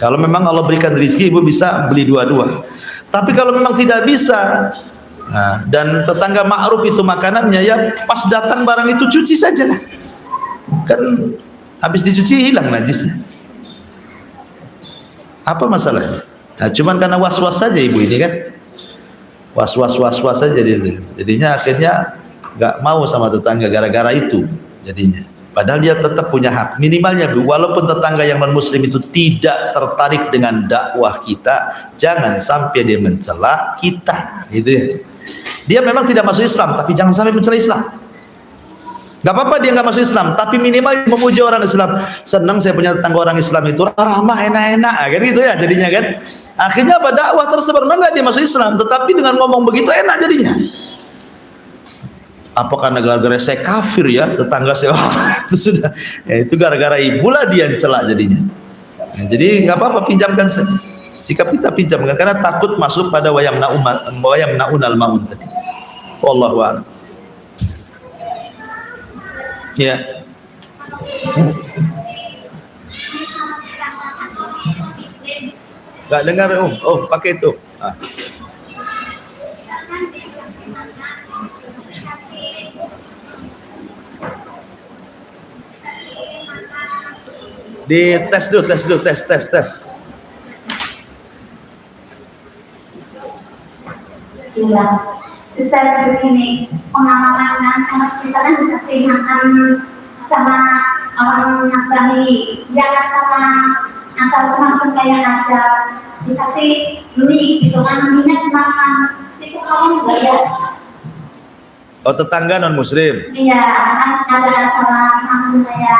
Kalau memang Allah berikan rezeki, ibu bisa beli 2-2. Tapi kalau memang tidak bisa, nah, dan tetangga ma'ruf itu makanannya, ya pas datang barang itu cuci saja lah. Kan habis dicuci hilang najisnya. Apa masalahnya? Nah, cuman karena was-was saja ibu ini kan. Was-was saja jadinya akhirnya nggak mau sama tetangga gara-gara itu jadinya. Padahal dia tetap punya hak minimalnya, walaupun tetangga yang non muslim itu tidak tertarik dengan dakwah kita, jangan sampai dia mencela kita gitu ya. Dia memang tidak masuk Islam, tapi jangan sampai mencela Islam. Gak apa-apa dia nggak masuk Islam, tapi minimal memuji orang Islam. Senang saya punya tetangga orang Islam itu ramah, enak-enak kan gitu ya jadinya kan. Akhirnya apa, dakwah tersebar, memang nggak dia masuk Islam, tetapi dengan ngomong begitu enak jadinya. Apakah gara-gara saya kafir ya tetangga saya? Itu sudah, ya, itu gara-gara ibulah dia yang celak jadinya. Nah, jadi nggak apa-apa, pinjamkan saja. Sikap kita pinjamkan karena takut masuk pada wayam naunal maun tadi. Wallahu a'lam. Ya. Nggak dengar oh pakai itu. Di tes dulu. Iya, Ustaz begini, pengalaman sama kita kan dikasih makan sama orang Nasrani, jangan sama asal teman kayak ada dikasih mie gitu kan, minyak makan itu kamu enggak ya? Oh, tetangga non muslim. Iya, kan ada sama teman saya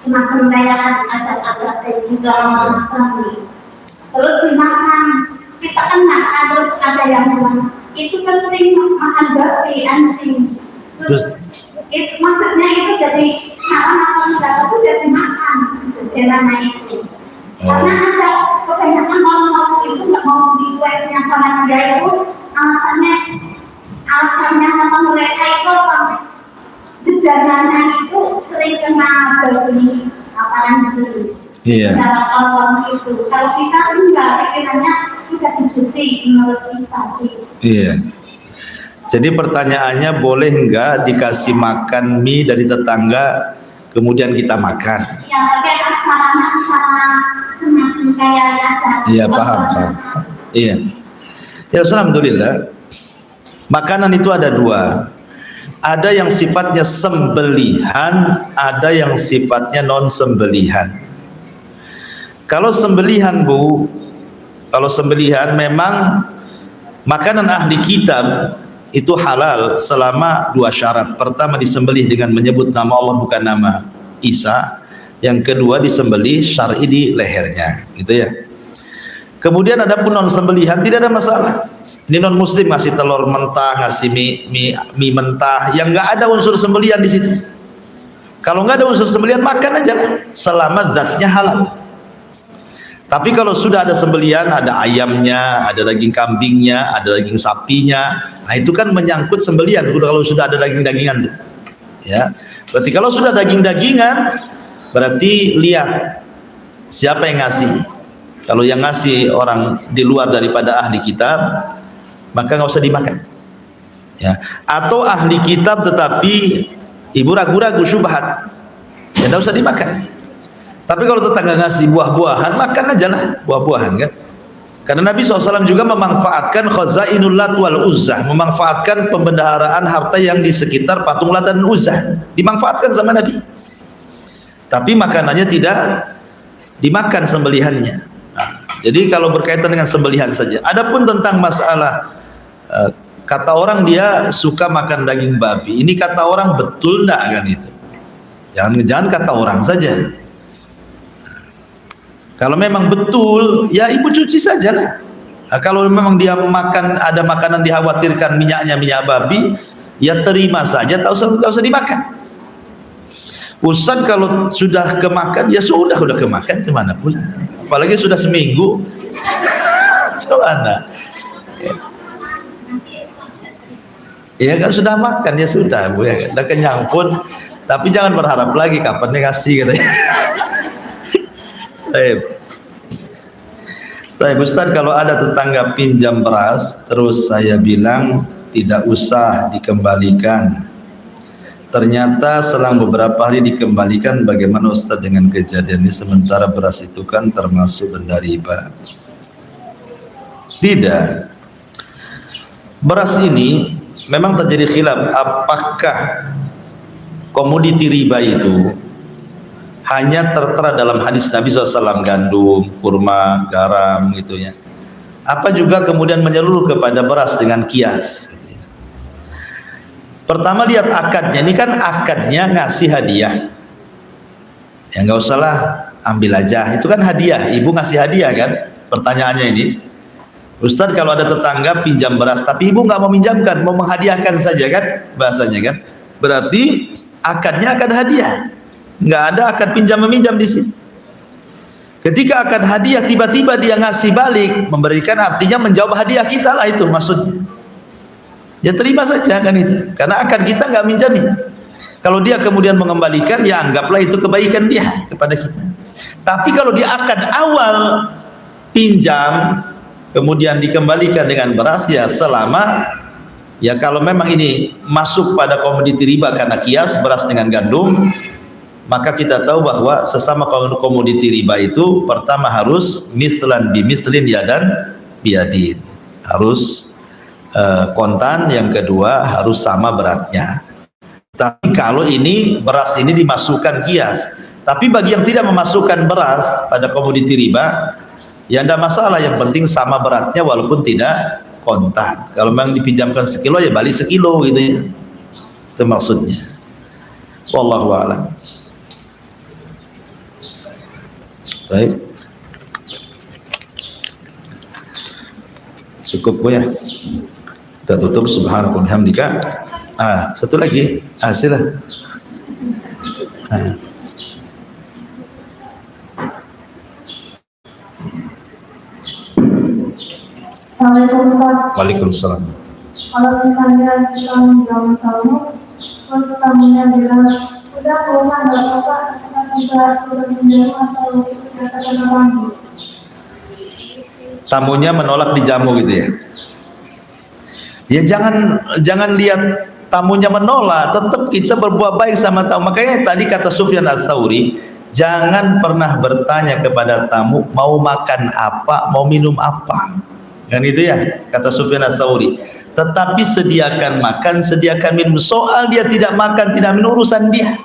semakin kayak ada juga orang Nasrani, terus dimakan. Kita kan ada yang bilang itu kan sering makan babi, anjing. Itu maksudnya itu jadi makan itu jadi makan jalannya itu. Karena ada kebanyakan orang itu nggak mau dibuatnya sama dia itu alasannya sama mereka itu di jalannya itu sering kena babi, apalagi itu. Iya. dalam orang itu. Kalau kita enggak, pikirannya kita dicuci menurut kita. Iya. Jadi pertanyaannya, boleh enggak dikasih makan mie dari tetangga kemudian kita makan? Ya, tapi asalnya semacam kayak ada. Iya, paham. Iya. Ya, alhamdulillah. Makanan itu ada dua. Ada yang sifatnya sembelihan, ada yang sifatnya non sembelihan. Kalau sembelihan, Bu, kalau sembelihan memang makanan ahli kitab itu halal selama dua syarat. Pertama, disembelih dengan menyebut nama Allah bukan nama Isa. Yang kedua, disembelih syar'i di lehernya, gitu ya. Kemudian ada pun non sembelihan tidak ada masalah. Ini non muslim ngasih telur mentah, ngasih mie mentah yang nggak ada unsur sembelihan di situ. Kalau nggak ada unsur sembelihan, makan aja lah, selama zatnya halal. Tapi kalau sudah ada sembelihan, ada ayamnya, ada daging kambingnya, ada daging sapinya, nah itu kan menyangkut sembelihan. Kalau sudah ada daging-dagingan tuh, ya. Berarti kalau sudah daging-dagingan, berarti lihat siapa yang ngasih. Kalau yang ngasih orang di luar daripada ahli kitab, maka nggak usah dimakan. Ya. Atau ahli kitab tetapi ibu ragu-ragu syubhat, ya nggak usah dimakan. Tapi kalau tetangga ngasih buah-buahan, makan aja lah buah-buahan kan. Karena Nabi SAW juga memanfaatkan khazainul Lat wal Uzzah, memanfaatkan pembendaharaan harta yang di sekitar patung Lat dan Uzzah, dimanfaatkan sama Nabi. Tapi makanannya tidak dimakan sembelihannya. Nah, jadi kalau berkaitan dengan sembelihan saja. Adapun tentang masalah kata orang dia suka makan daging babi, ini kata orang betul enggak kan itu? Jangan kata orang saja. Kalau memang betul, ya ibu cuci sajalah. Nah, kalau memang dia makan, ada makanan dikhawatirkan minyaknya minyak babi, ya terima saja, tak usah dimakan. Ustaz kalau sudah kemakan, ya sudah kemakan, gimana pula? Apalagi sudah seminggu, gimana? Ya kan sudah makan, ya sudah, Bu, ya, udah kenyang pun, tapi jangan berharap lagi kapan dia kasih katanya. Baik, Ustaz, kalau ada tetangga pinjam beras, terus saya bilang tidak usah dikembalikan. Ternyata selang beberapa hari dikembalikan. Bagaimana Ustaz dengan kejadian ini? Sementara beras itu kan termasuk benda riba. Tidak. Beras ini memang terjadi khilaf. Apakah komoditi riba itu hanya tertera dalam hadis Nabi SAW, gandum, kurma, garam gitu ya. Apa juga kemudian menyeluruh kepada beras dengan kias gitu ya. Pertama lihat akadnya, ini kan akadnya ngasih hadiah. Ya nggak usahlah ambil aja, itu kan hadiah, ibu ngasih hadiah kan. Pertanyaannya ini, Ustadz kalau ada tetangga pinjam beras, tapi ibu nggak mau minjamkan, mau menghadiahkan saja kan, bahasanya kan. Berarti akadnya akad hadiah. Nggak ada akad pinjam meminjam di sini. Ketika akad hadiah tiba-tiba dia ngasih balik, memberikan, artinya menjawab hadiah kita lah, itu maksudnya. Ya terima saja kan itu, karena akad kita nggak minjamin. Kalau dia kemudian mengembalikan, ya anggaplah itu kebaikan dia kepada kita. Tapi kalau di akad awal pinjam kemudian dikembalikan dengan beras, ya selama, ya kalau memang ini masuk pada komoditi riba karena kias beras dengan gandum, maka kita tahu bahwa sesama komoditi riba itu pertama harus mislan bimislin yadan biyadin, harus kontan, yang kedua harus sama beratnya. Tapi kalau ini beras ini dimasukkan kias, tapi bagi yang tidak memasukkan beras pada komoditi riba, ya tidak masalah, yang penting sama beratnya walaupun tidak kontan. Kalau memang dipinjamkan sekilo, ya balik sekilo gitu ya, itu maksudnya. Wallahu a'lam. Baik, cukup Bu ya, kita tutup. Subhanallah hamdika. Satu lagi, sila. Waalaikumsalam. Kalau misalnya kita menjauh tamu, terus tamunya bilang Udah rumah nggak apa-apa, kita juga turun menjamu atau katakan orang. Tamunya menolak dijamu gitu ya. Ya jangan lihat tamunya menolak, tetap kita berbuat baik sama tamu. Makanya tadi kata Sufyan Ats-Tsauri, jangan pernah bertanya kepada tamu mau makan apa, mau minum apa. Kan itu ya, kata Sufyan Ats-Tsauri. Tetapi sediakan makan, sediakan minum. Soal dia tidak makan, tidak minum, urusan dia.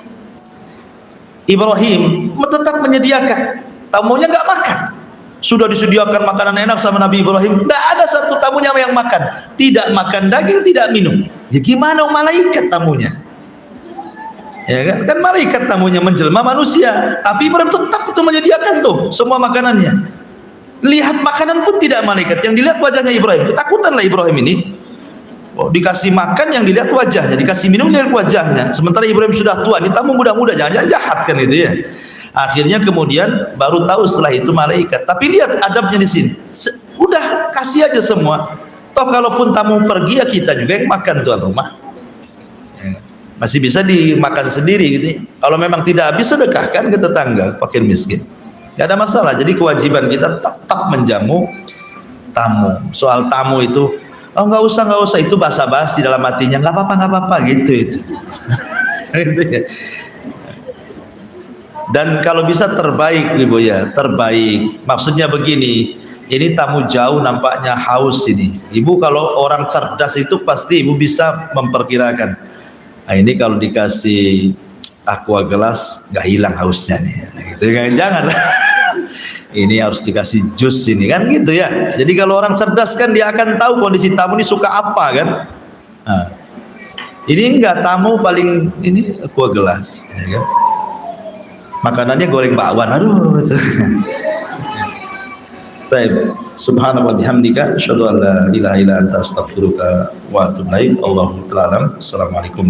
Ibrahim tetap menyediakan, tamunya nggak makan. Sudah disediakan makanan enak sama Nabi Ibrahim, tidak ada satu tamunya yang makan, tidak makan daging, tidak minum. Ya gimana malaikat tamunya? Ya kan, kan malaikat tamunya menjelma manusia, tapi Ibrahim tetap itu menyediakan tuh semua makanannya. Lihat makanan pun tidak malaikat, yang dilihat wajahnya Ibrahim. Ketakutanlah Ibrahim ini. Oh, dikasih makan yang dilihat wajahnya, dikasih minum dilihat wajahnya. Sementara Ibrahim sudah tua, ini tamu muda-muda, jangan-jangan jahat kan itu ya. Akhirnya kemudian baru tahu setelah itu malaikat. Tapi lihat adabnya di sini. Udah kasih aja semua. Toh kalaupun tamu pergi ya kita juga yang makan tuan rumah. Masih bisa dimakan sendiri gitu ya. Kalau memang tidak habis sedekahkan ke tetangga, fakir miskin. Gak ada masalah. Jadi kewajiban kita tetap menjamu tamu. Soal tamu itu, oh nggak usah itu basa-basi dalam hatinya, nggak apa-apa gitu itu. Gitu ya. Dan kalau bisa terbaik Ibu ya, terbaik. Maksudnya begini, ini tamu jauh nampaknya haus ini. Ibu kalau orang cerdas itu pasti Ibu bisa memperkirakan. Nah, ini kalau dikasih aqua gelas nggak hilang hausnya nih. Gitu kan, jangan. Ini harus dikasih jus ini kan gitu ya. Jadi kalau orang cerdas kan dia akan tahu kondisi tamu ini suka apa kan. Nah, ini enggak, tamu paling ini aqua gelas ya kan? Makanannya goreng bakwan, aduh gitu. Baik, subhanallah bihamdika asyhadu an la ilaha illa anta astaghfiruka wa atubu ilaik. Allahu ta'ala. Assalamualaikum.